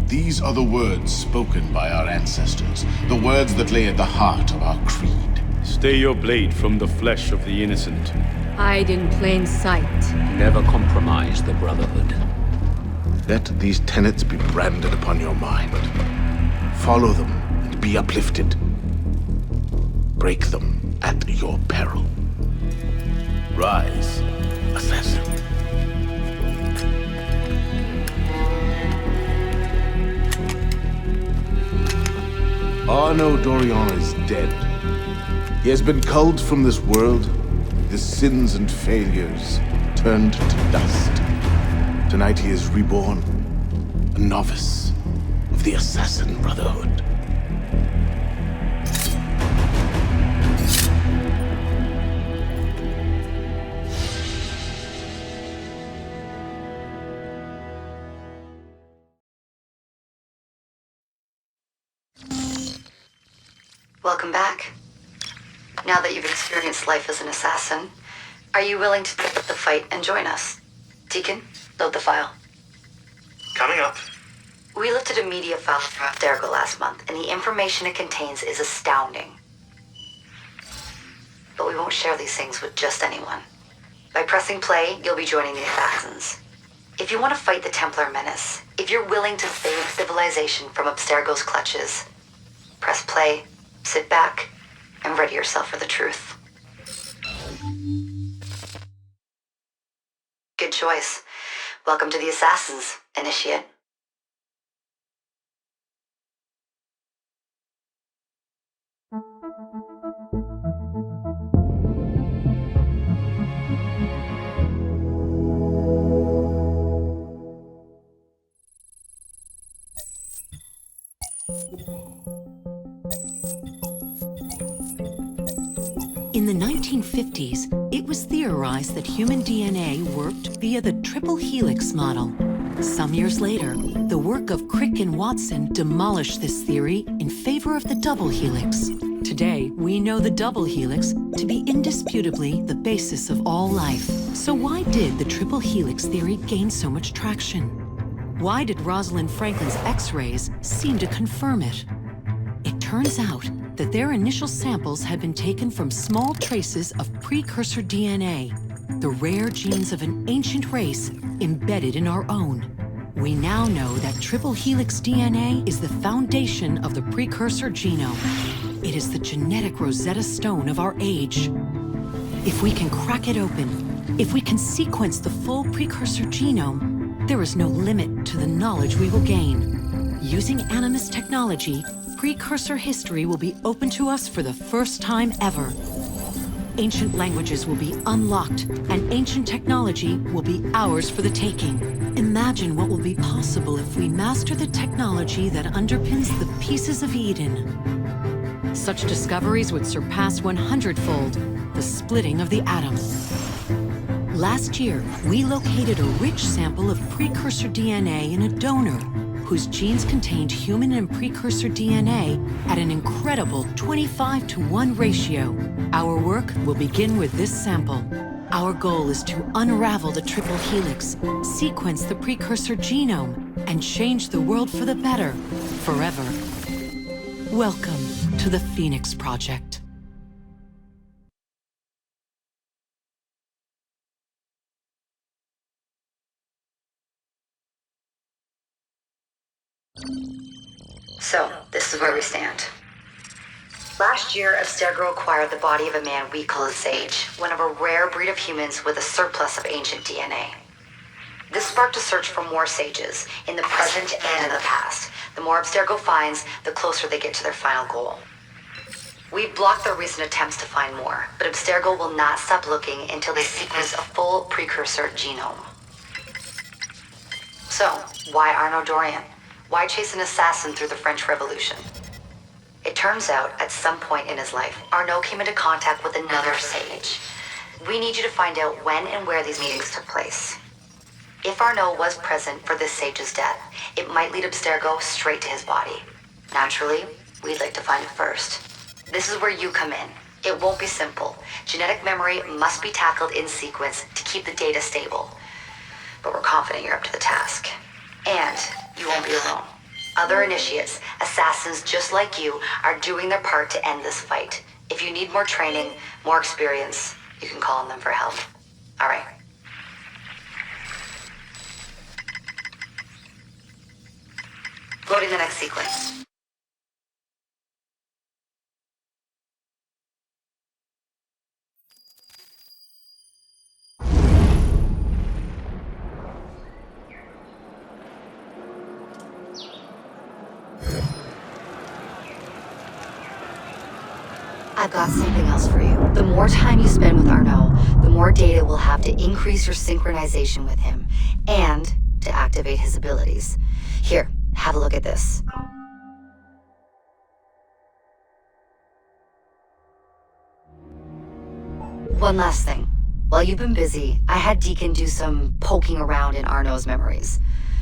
These are the words spoken by our ancestors, the words that lay at the heart of our creed. Stay your blade from the flesh of the innocent. Hide in plain sight. Never compromise the Brotherhood. Let these tenets be branded upon your mind. Follow them and be uplifted. Break them at your peril. Rise, assassin. Arno Dorian is dead. He has been culled from this world, his sins and failures turned to dust. Tonight he is reborn, a novice of the Assassin Brotherhood. Welcome back. Now that you've experienced life as an assassin, are you willing to pick up the fight and join us? Deacon, load the file. Coming up. We lifted a media file from Abstergo last month, and the information it contains is astounding. But we won't share these things with just anyone. By pressing play, you'll be joining the assassins. If you want to fight the Templar menace, if you're willing to save civilization from Abstergo's clutches, press play, sit back, and ready yourself for the truth. Good choice. Welcome to the Assassins, Initiate. In the 1950s, it was theorized that human DNA worked via the triple helix model. Some years later, the work of Crick and Watson demolished this theory in favor of the double helix. Today, we know the double helix to be indisputably the basis of all life. So why did the triple helix theory gain so much traction? Why did Rosalind Franklin's X-rays seem to confirm it? It turns out that their initial samples had been taken from small traces of precursor DNA, the rare genes of an ancient race embedded in our own. We now know that triple helix DNA is the foundation of the precursor genome. It is the genetic Rosetta Stone of our age. If we can crack it open, if we can sequence the full precursor genome, there is no limit to the knowledge we will gain. Using Animus technology, precursor history will be open to us for the first time ever. Ancient languages will be unlocked, and ancient technology will be ours for the taking. Imagine what will be possible if we master the technology that underpins the pieces of Eden. Such discoveries would surpass 100-fold the splitting of the atom. Last year, we located a rich sample of precursor DNA in a donor whose genes contained human and precursor DNA at an incredible 25-to-1 ratio. Our work will begin with this sample. Our goal is to unravel the triple helix, sequence the precursor genome, and change the world for the better, forever. Welcome to the Phoenix Project. So, this is where we stand. Last year, Abstergo acquired the body of a man we call a Sage, one of a rare breed of humans with a surplus of ancient DNA. This sparked a search for more Sages, in the present and in the past. The more Abstergo finds, the closer they get to their final goal. We've blocked their recent attempts to find more, but Abstergo will not stop looking until they sequence a full precursor genome. So, why Arnaud Dorian? Why chase an assassin through the French Revolution? It turns out, at some point in his life, Arnaud came into contact with another Sage. We need you to find out when and where these meetings took place. If Arnaud was present for this Sage's death, it might lead Abstergo straight to his body. Naturally, we'd like to find it first. This is where you come in. It won't be simple. Genetic memory must be tackled in sequence to keep the data stable. But we're confident you're up to the task. And you won't be alone. Other initiates, assassins just like you, are doing their part to end this fight. If you need more training, more experience, you can call on them for help. All right. Loading the next sequence. I've got something else for you. The more time you spend with Arnaud, the more data we'll have to increase your synchronization with him, and to activate his abilities. Here, have a look at this. One last thing. While you've been busy, I had Deacon do some poking around in Arnaud's memories.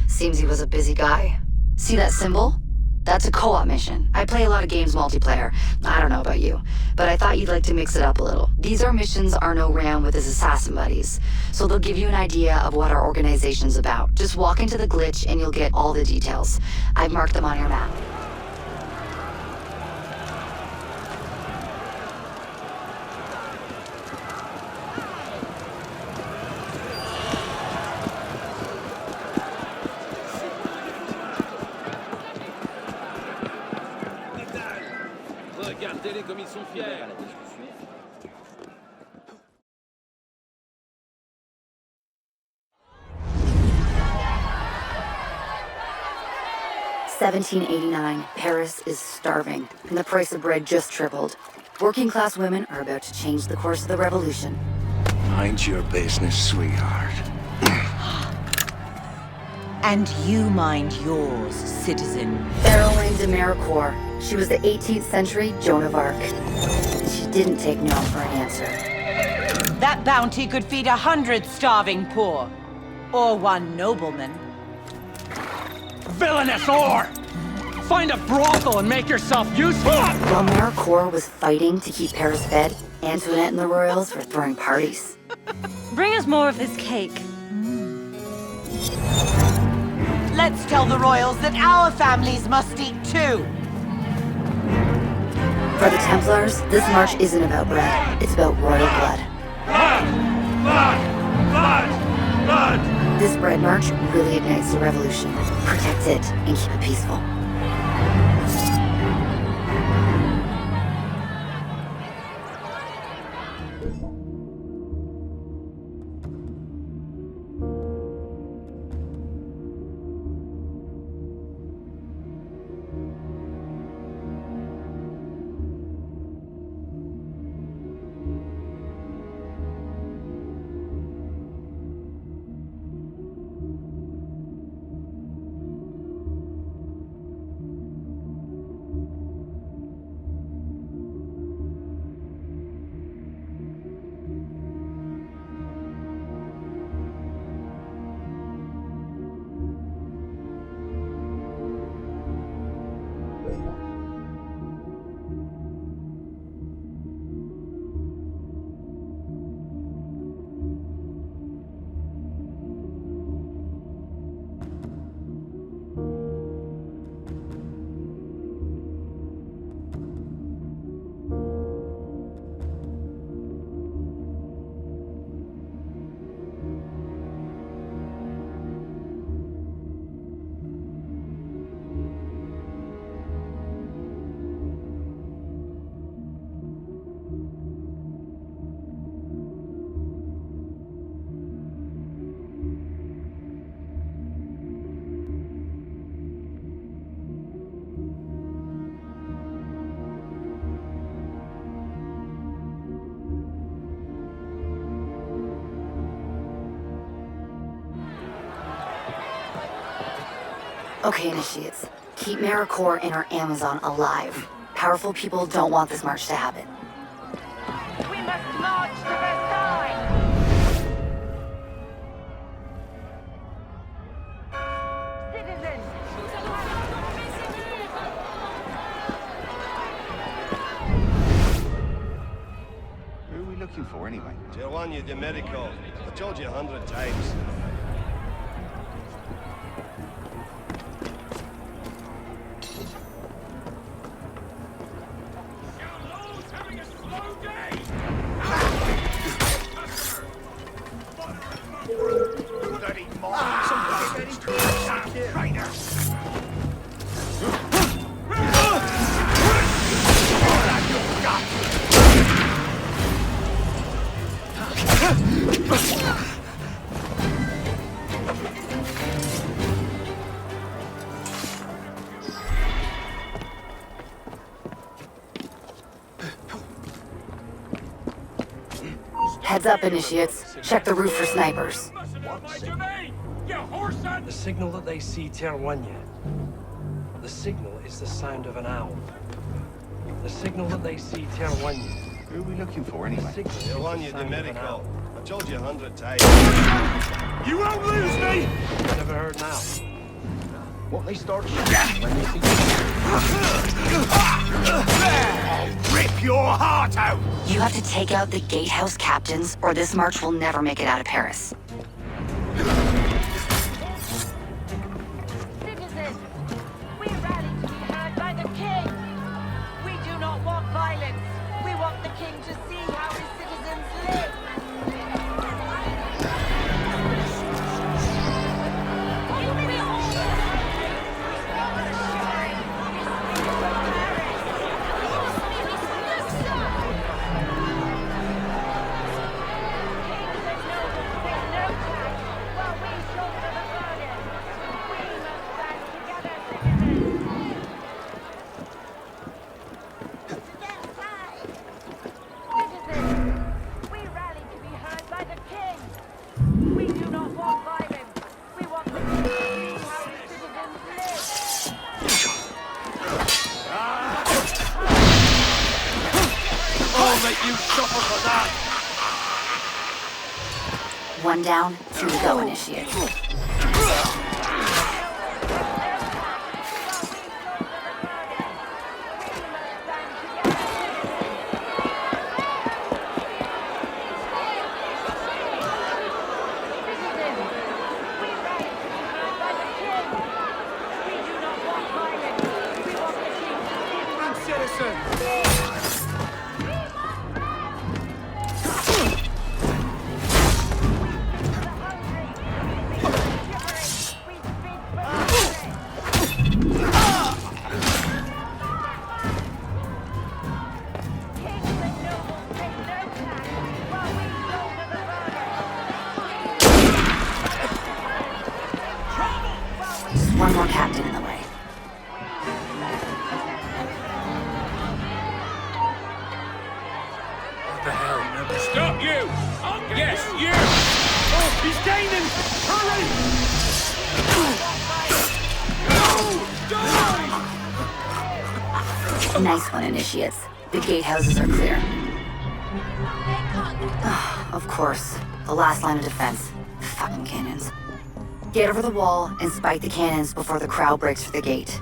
Seems he was a busy guy. See that symbol? That's a co-op mission. I play a lot of games multiplayer. I don't know about you, but I thought you'd like to mix it up a little. These are missions Arnaud ran with his assassin buddies, so they'll give you an idea of what our organization's about. Just walk into the glitch and you'll get all the details. I've marked them on your map. Regardez-les comme ils sont fiers. 1789, Paris is starving, and the price of bread just tripled. Working class women are about to change the course of the revolution. Mind your business, sweetheart. And you mind yours, citizen. Caroline de Méricourt. She was the 18th century Joan of Arc. And she didn't take no for an answer. That bounty could feed 100 starving poor. Or one nobleman. Villainous whore! Find a brothel and make yourself useful! While Méricourt was fighting to keep Paris fed, Antoinette and the royals were throwing parties. Bring us more of this cake. Let's tell the royals that our families must eat too. For the Templars, this march isn't about bread, it's about royal blood. Blood! Blood! Blood! Blood! This bread march really ignites the revolution. Protect it and keep it peaceful. Okay, initiates. Keep Méricourt and our Amazon alive. Powerful people don't want this march to happen. We must march to Versailles! Citizens! Who are we looking for, anyway? Giovanni de Medico. I told you 100 times. Heads up, initiates. Check the roof for snipers. The signal that they see Terwanya. The signal is the sound of an owl. The signal that they see Terwanya. Who are we looking for, anyway? Giovanni de Medico. I told you 100 times. You won't lose me! Never heard now. What they start shooting when they see I'll rip your heart out! You have to take out the gatehouse captains, or this march will never make it out of Paris. Citizens! We rally to be heard by the king! We do not want violence! We want the king to see how his citizens live! You suffer for that! One down, two to go, initiate. One more captain in the way. What the hell? Stop you! Yes, you! Oh, he's gaining! Hurry! Nice one, initiates. The gatehouses are clear. Of course. The last line of defense. Fucking cannons. Get over the wall and spike the cannons before the crowd breaks through the gate.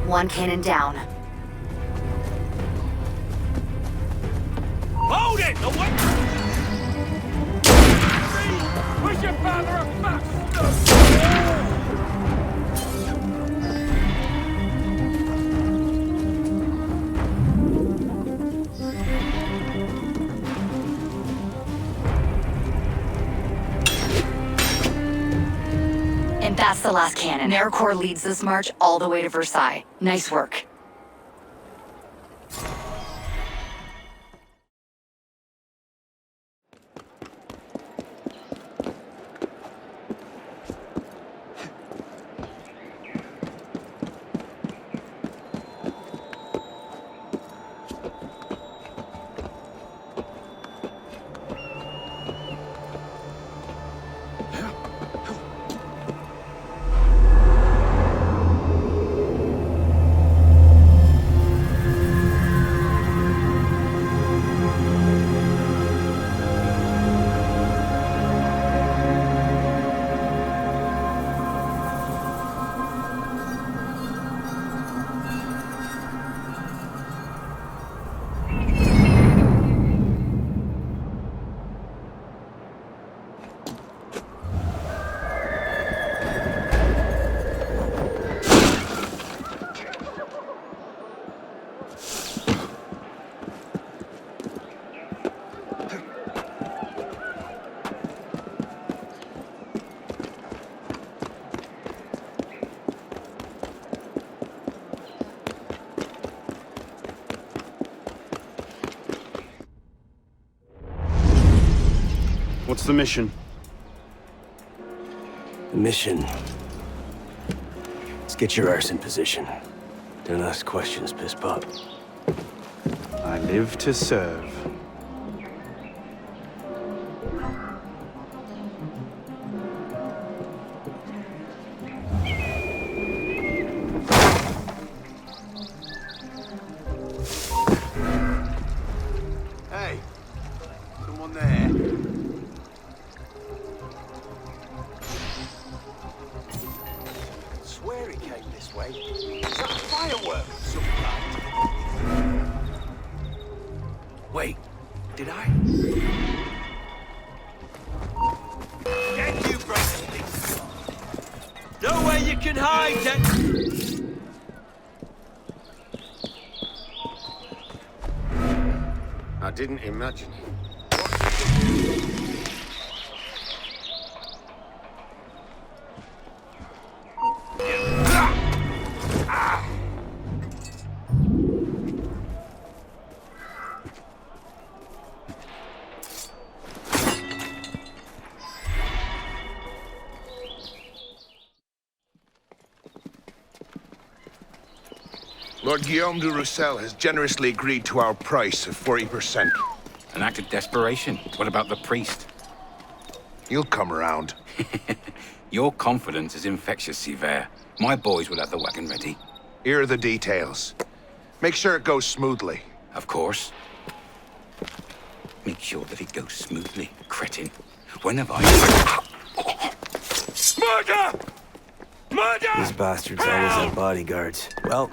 One cannon down. Hold it! Away! Where's your father a And that's the last cannon. AmeriCorps leads this march all the way to Versailles. Nice work. What's the mission? The mission. Let's get your arse in position. Don't ask questions, piss pop. I live to serve. Hey, someone there? Swear he came this way. Is that a firework of some kind? Wait, did I? Get you, Bradley! Nowhere you can hide, I didn't imagine it. Lord Guillaume de Roussel has generously agreed to our price of 40%. An act of desperation. What about the priest? He'll come around. Your confidence is infectious, Sivert. My boys will have the wagon ready. Here are the details. Make sure it goes smoothly. Of course. Make sure that it goes smoothly, cretin. When have I... Murder! Murder! These bastards always have bodyguards. Well...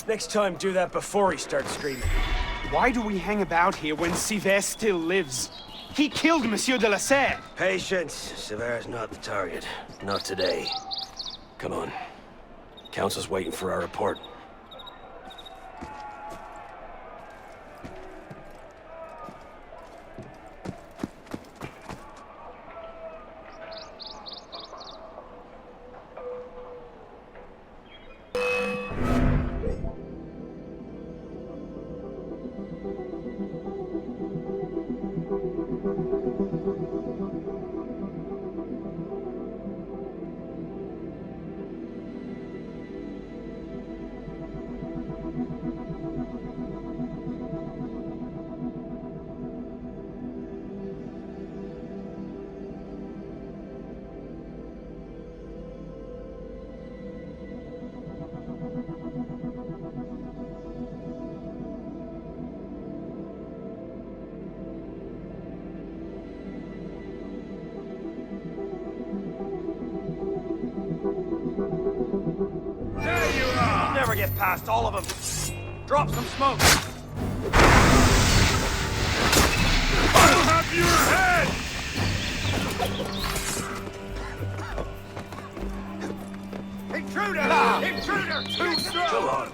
Next time, do that before he starts screaming. Why do we hang about here when Sivert still lives? He killed Monsieur de la Serre! Patience. Sever's not the target. Not today. Come on. Council's waiting for our report. Never get past all of them. Drop some smoke. I'll have your head! Intruder! Intruder! Too slow! Come on.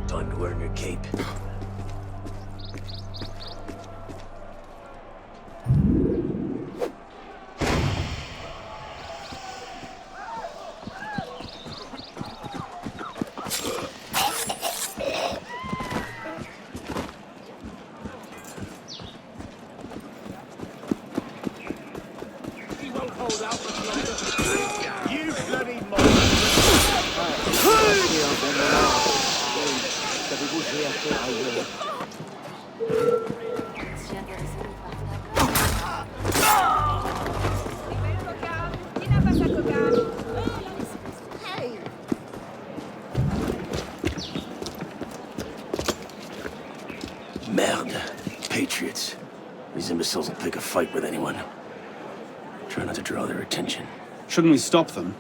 Time to wear your cape. You bloody Merde. Patriots. These imbeciles will pick a fight with anyone. Try not to draw their attention. Shouldn't we stop them?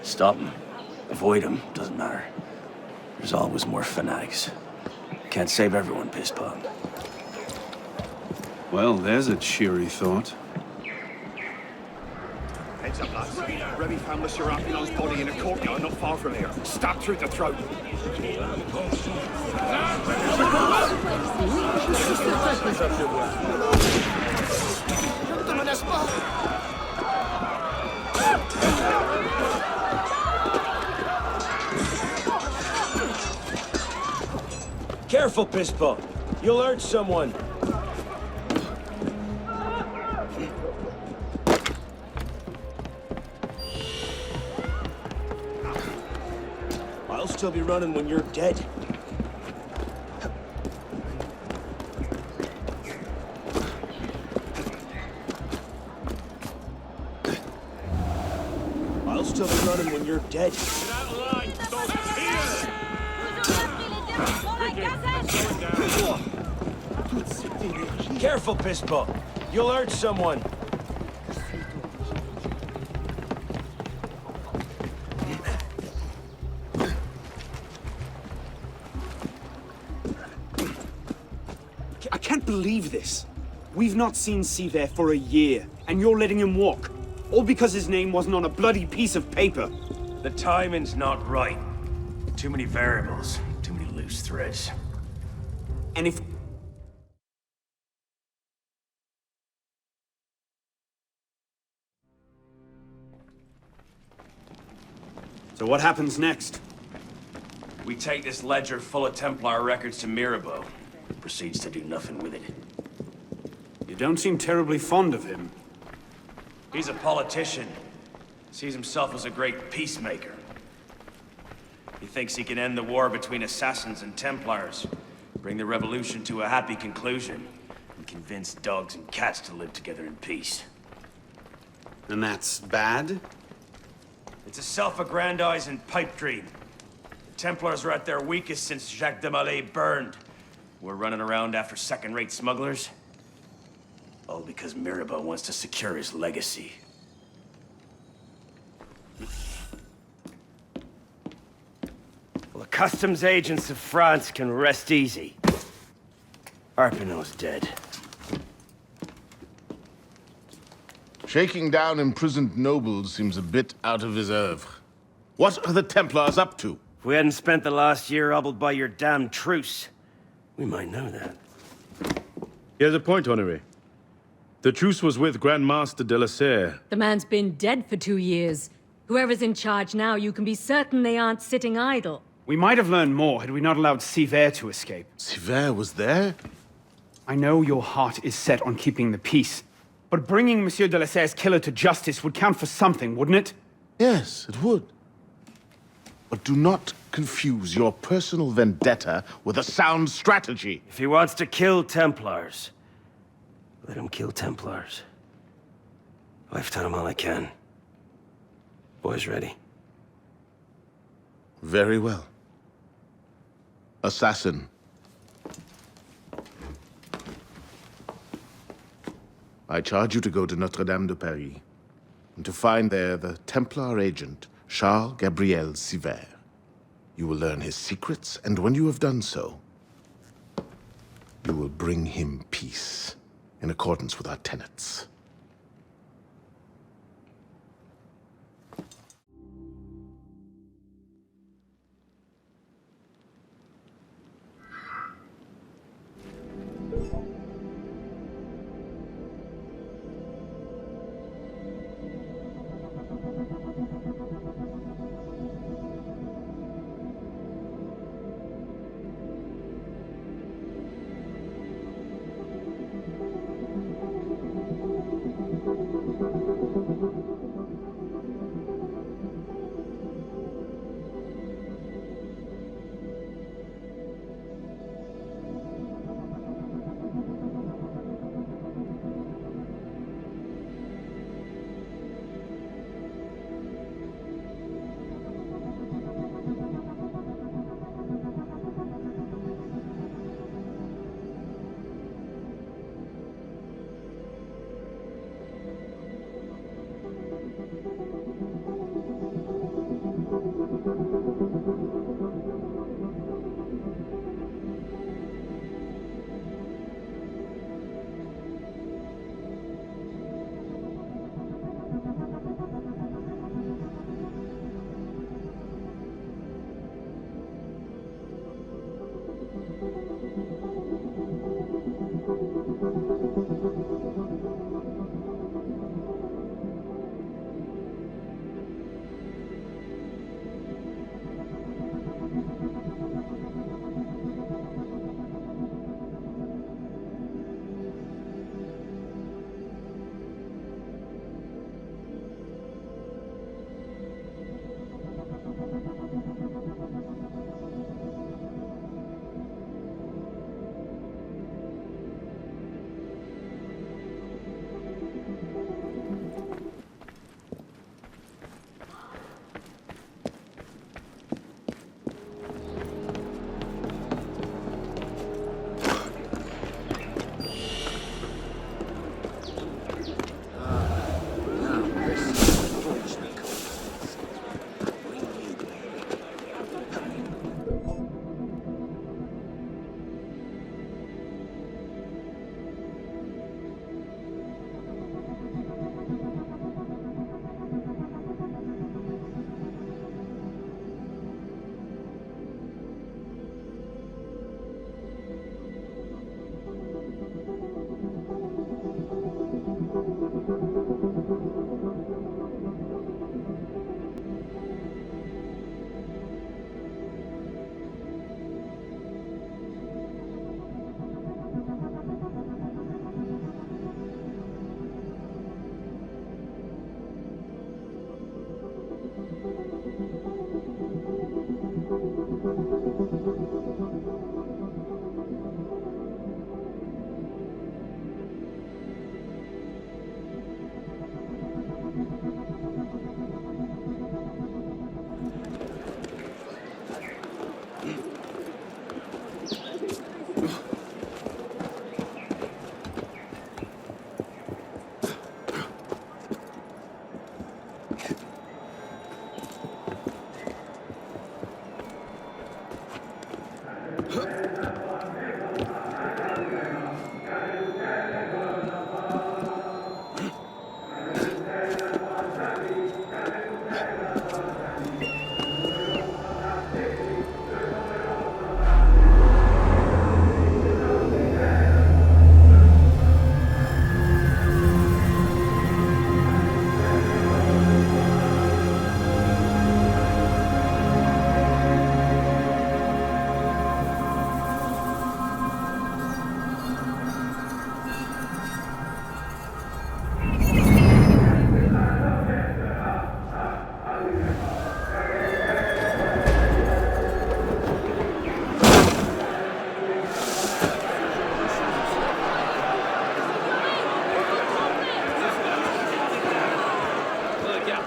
Stop them. Avoid them. Doesn't matter. There's always more fanatics. Can't save everyone, piss pop. Well, there's a cheery thought. Heads up, lads. Remy found Monsieur Rapinon's body in a courtyard not far from here. Stabbed through the throat. Careful, Pispa. You'll hurt someone. I'll still be running when you're dead. I'll still be running when you're dead. Careful, Pispa. You'll hurt someone. I can't believe this. We've not seen Sivert for a year, and you're letting him walk. All because his name wasn't on a bloody piece of paper. The timing's not right. Too many variables, too many loose threads. And if So what happens next? We take this ledger full of Templar records to Mirabeau, who proceeds to do nothing with it. You don't seem terribly fond of him. He's a politician. Sees himself as a great peacemaker. He thinks he can end the war between assassins and Templars, bring the revolution to a happy conclusion, and convince dogs and cats to live together in peace. And that's bad? It's a self-aggrandizing pipe dream. The Templars are at their weakest since Jacques de Molay burned. We're running around after second-rate smugglers. All because Mirabeau wants to secure his legacy. Well, the customs agents of France can rest easy. Arpinot's dead. Shaking down imprisoned nobles seems a bit out of his oeuvre. What are the Templars up to? If we hadn't spent the last year hobbled by your damn truce, we might know that. Here's a point, Honoré. The truce was with Grand Master de la Serre. The man's been dead for 2 years. Whoever's in charge now, you can be certain they aren't sitting idle. We might have learned more had we not allowed Sivert to escape. Sivert was there? I know your heart is set on keeping the peace, but bringing Monsieur de la Serre's killer to justice would count for something, wouldn't it? Yes, it would. But do not confuse your personal vendetta with a sound strategy. If he wants to kill Templars, let him kill Templars. I've done all I can. Boys ready? Very well. Assassin. I charge you to go to Notre-Dame de Paris, and to find there the Templar agent, Charles Gabriel Sivert. You will learn his secrets, and when you have done so, you will bring him peace, in accordance with our tenets.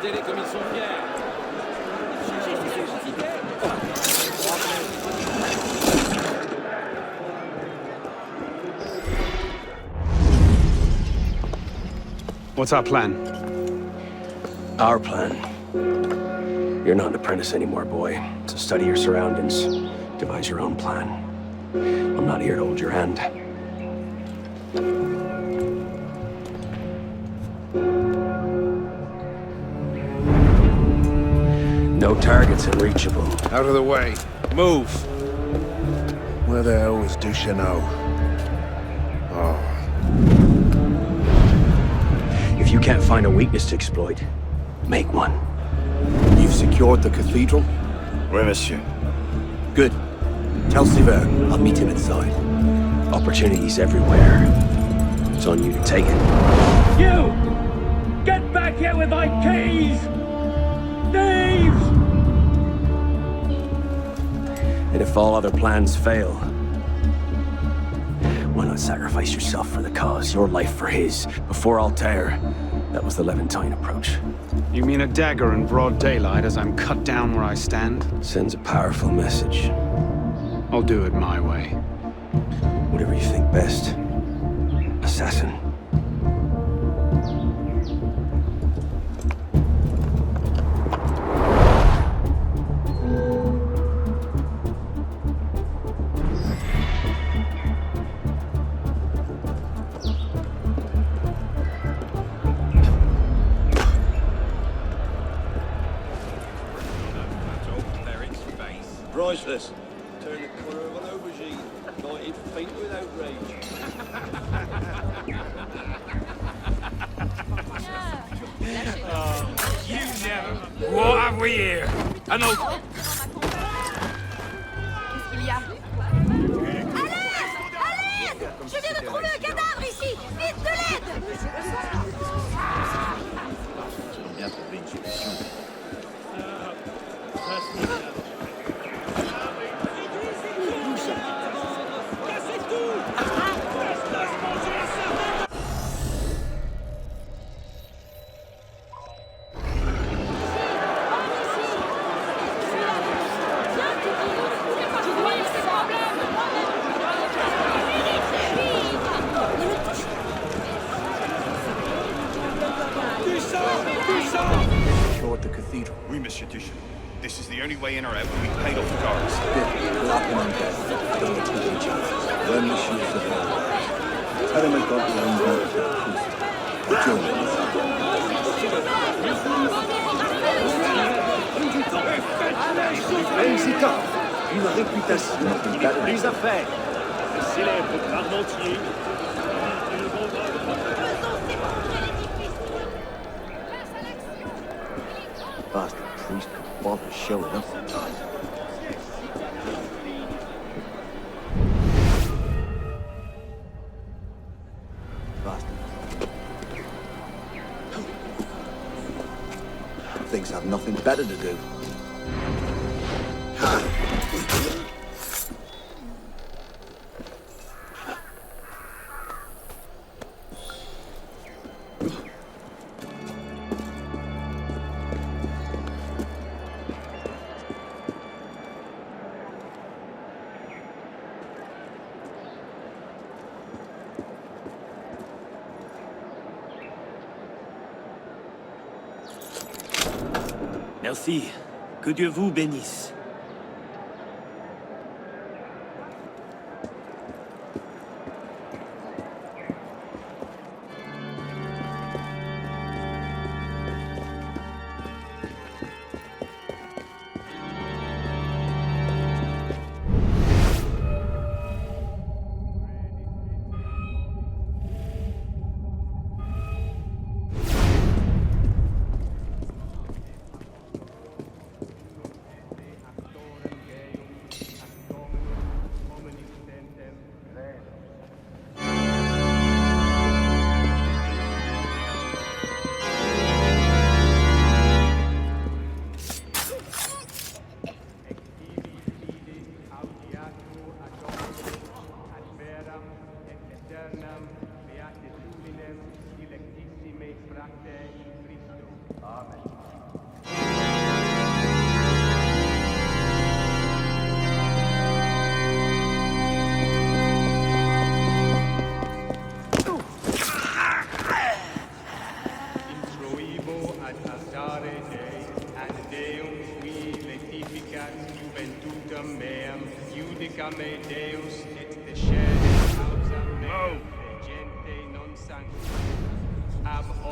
Traitez-les comme ils sont fiers. What's our plan? Our plan? You're not an apprentice anymore, boy. So study your surroundings. Devise your own plan. I'm not here to hold your hand. No targets unreachable. Out of the way. Move. Where the hell was Duchesneau? Oh. If you can't find a weakness to exploit, make one. You've secured the cathedral? Oui, monsieur. Good. Tell Sivert, I'll meet him inside. Opportunities everywhere. It's on you to take it. You! Get back here with my keys! Thieves! And if all other plans fail, why not sacrifice yourself for the cause, your life for his? Before Altair, that was the Levantine approach. You mean a dagger in broad daylight as I'm cut down where I stand? Sends a powerful message. I'll do it my way. Whatever you think best, assassin. Priceless. Turn the colour of an aubergine. Lighted faint with outrage. You never. What have we here? An old... Qu'est-ce qu'il y a? Allez! Allez! Je viens de trouver un cadavre ici! Vite, de l'aide! Bien trouvé une solution. Secured the cathedral. Oui, Monsieur Duchesneau. This is the only way in or out when we paid off the guards. Good. We'll up him on deck. Don't let him get chances. Learn the shields of hell. Tell him I've got your own boat. Join him. Hésita. Une réputation. Les affaires. Le célèbre parmentier. Bastard priest could bother showing up. Bastard. Things have nothing better to do. Merci. Que Dieu vous bénisse. Amen.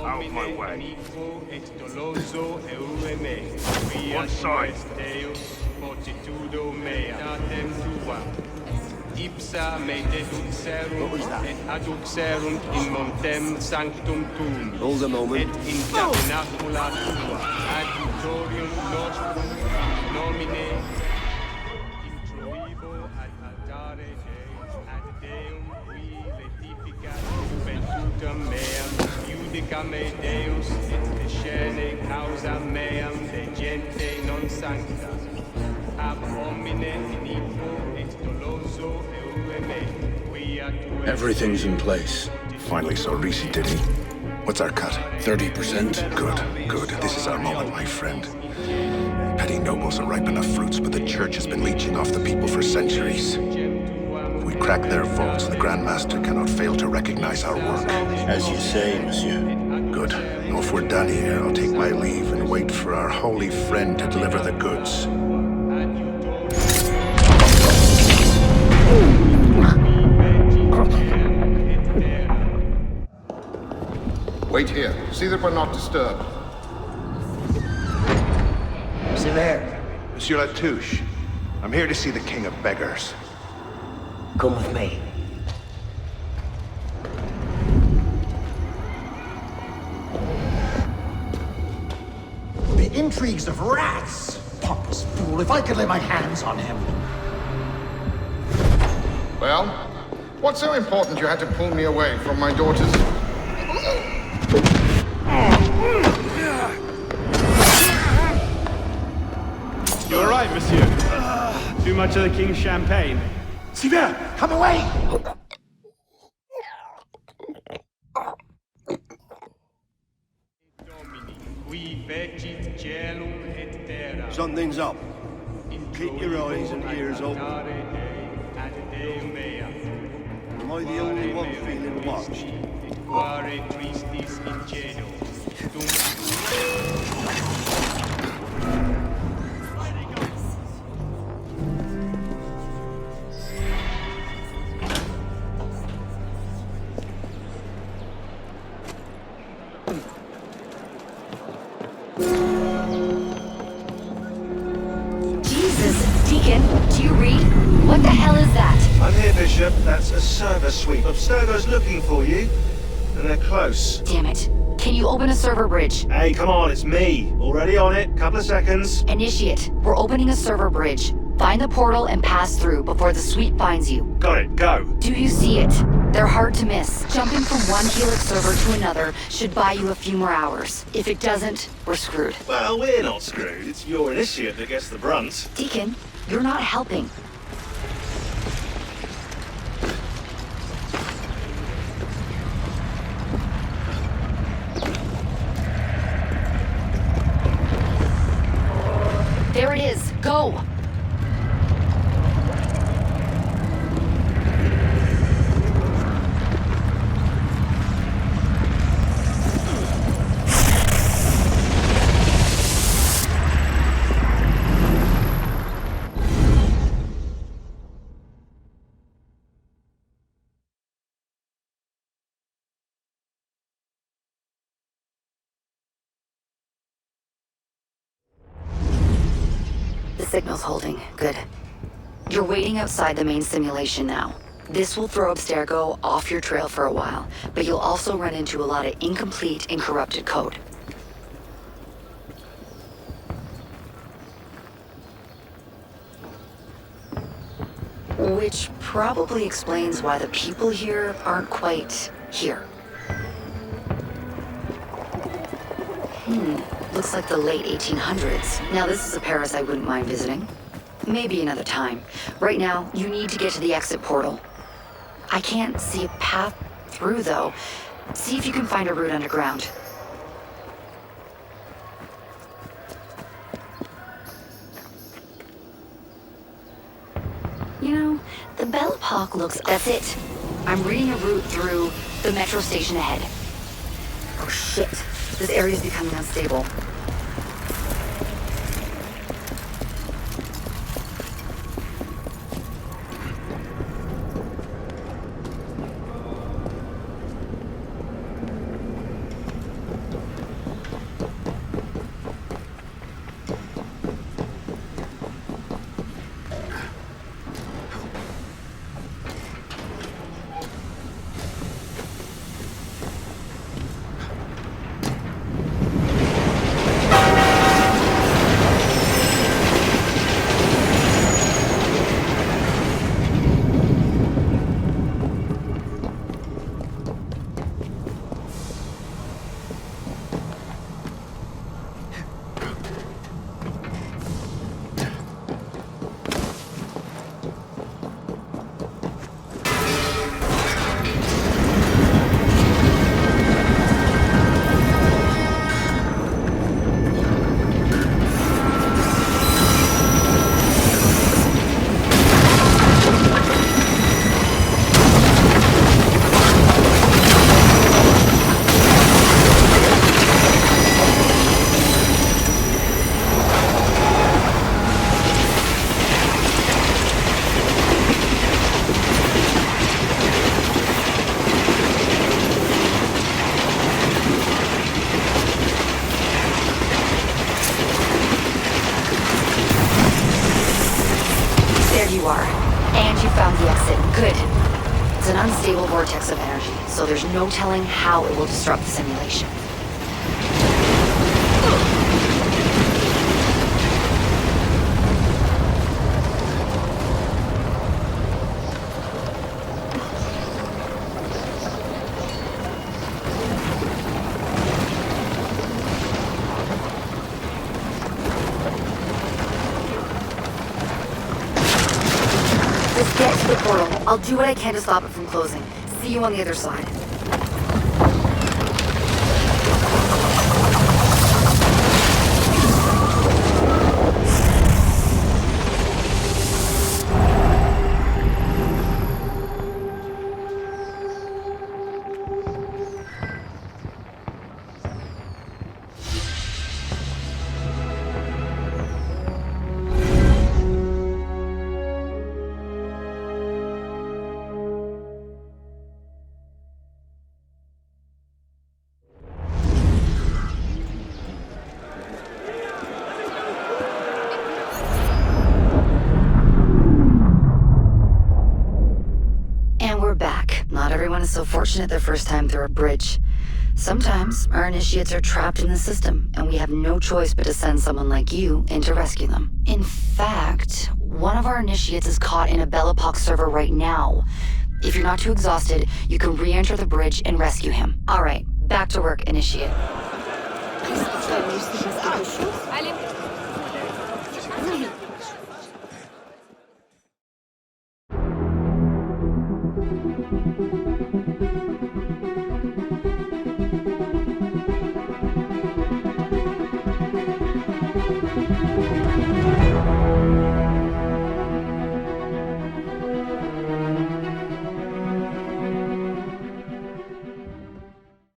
Out of my way. One side. Ipsa me deduxerum et adduxerum in montem sanctum tuum. Hold a moment. Et in tabernacula tua adjutorium nostrum nomine introibo ad altare Dei ad Deum qui letificat juventutem meam judica me Deus et descene causa meam de gente non sancta ab homine iniquo et doloso eue me quia tu Everything's in place. Finally saw Reese, did he? What's our cut? 30%. Good, good. This is our moment, my friend. Petty nobles are ripe enough fruits, but the church has been leeching off the people for centuries. If we crack their vaults, the Grand Master cannot fail to recognize our work. As you say, monsieur. Good. Now, if we're done here, I'll take my leave and wait for our holy friend to deliver the goods. Wait here. See that we're not disturbed. Sever. Monsieur Latouche, I'm here to see the King of Beggars. Come with me. The intrigues of rats! Pompous fool, if I could lay my hands on him. Well, what's so important you had to pull me away from my daughters? You're right, monsieur. Too much of the king's champagne. Sever, come away! Something's up. Keep your eyes and ears open. Am I the only one feeling watched? Do you read? What the hell is that? I'm here, Bishop. That's a server sweep. Abstergo's looking for you. And they're close. Damn it. Can you open a server bridge? Hey, come on, it's me. Already on it. Couple of seconds. Initiate. We're opening a server bridge. Find the portal and pass through before the sweep finds you. Got it. Go. Do you see it? They're hard to miss. Jumping from one Helix server to another should buy you a few more hours. If it doesn't, we're screwed. Well, we're not screwed. It's your initiate that gets the brunt. Deacon, you're not helping. There it is. Go! The signal's holding. Good. You're waiting outside the main simulation now. This will throw Abstergo off your trail for a while, but you'll also run into a lot of incomplete and corrupted code. Which probably explains why the people here aren't quite here. Looks like the late 1800s. Now this is a Paris I wouldn't mind visiting. Maybe another time. Right now, you need to get to the exit portal. I can't see a path through, though. See if you can find a route underground. You know, the Belle Epoque looks... That's it. I'm reading a route through the metro station ahead. Oh, shit. This area is becoming unstable. It's an unstable vortex of energy, so there's no telling how it will disrupt the simulation. Just get to the portal. I'll do what I can to stop it from closing. See you on the other side. Not everyone is so fortunate their first time through a bridge. Sometimes our initiates are trapped in the system, and we have no choice but to send someone like you in to rescue them. In fact, one of our initiates is caught in a Bellapox server right now. If you're not too exhausted, you can re-enter the bridge and rescue him. All right, back to work, initiate. Allez. Oui.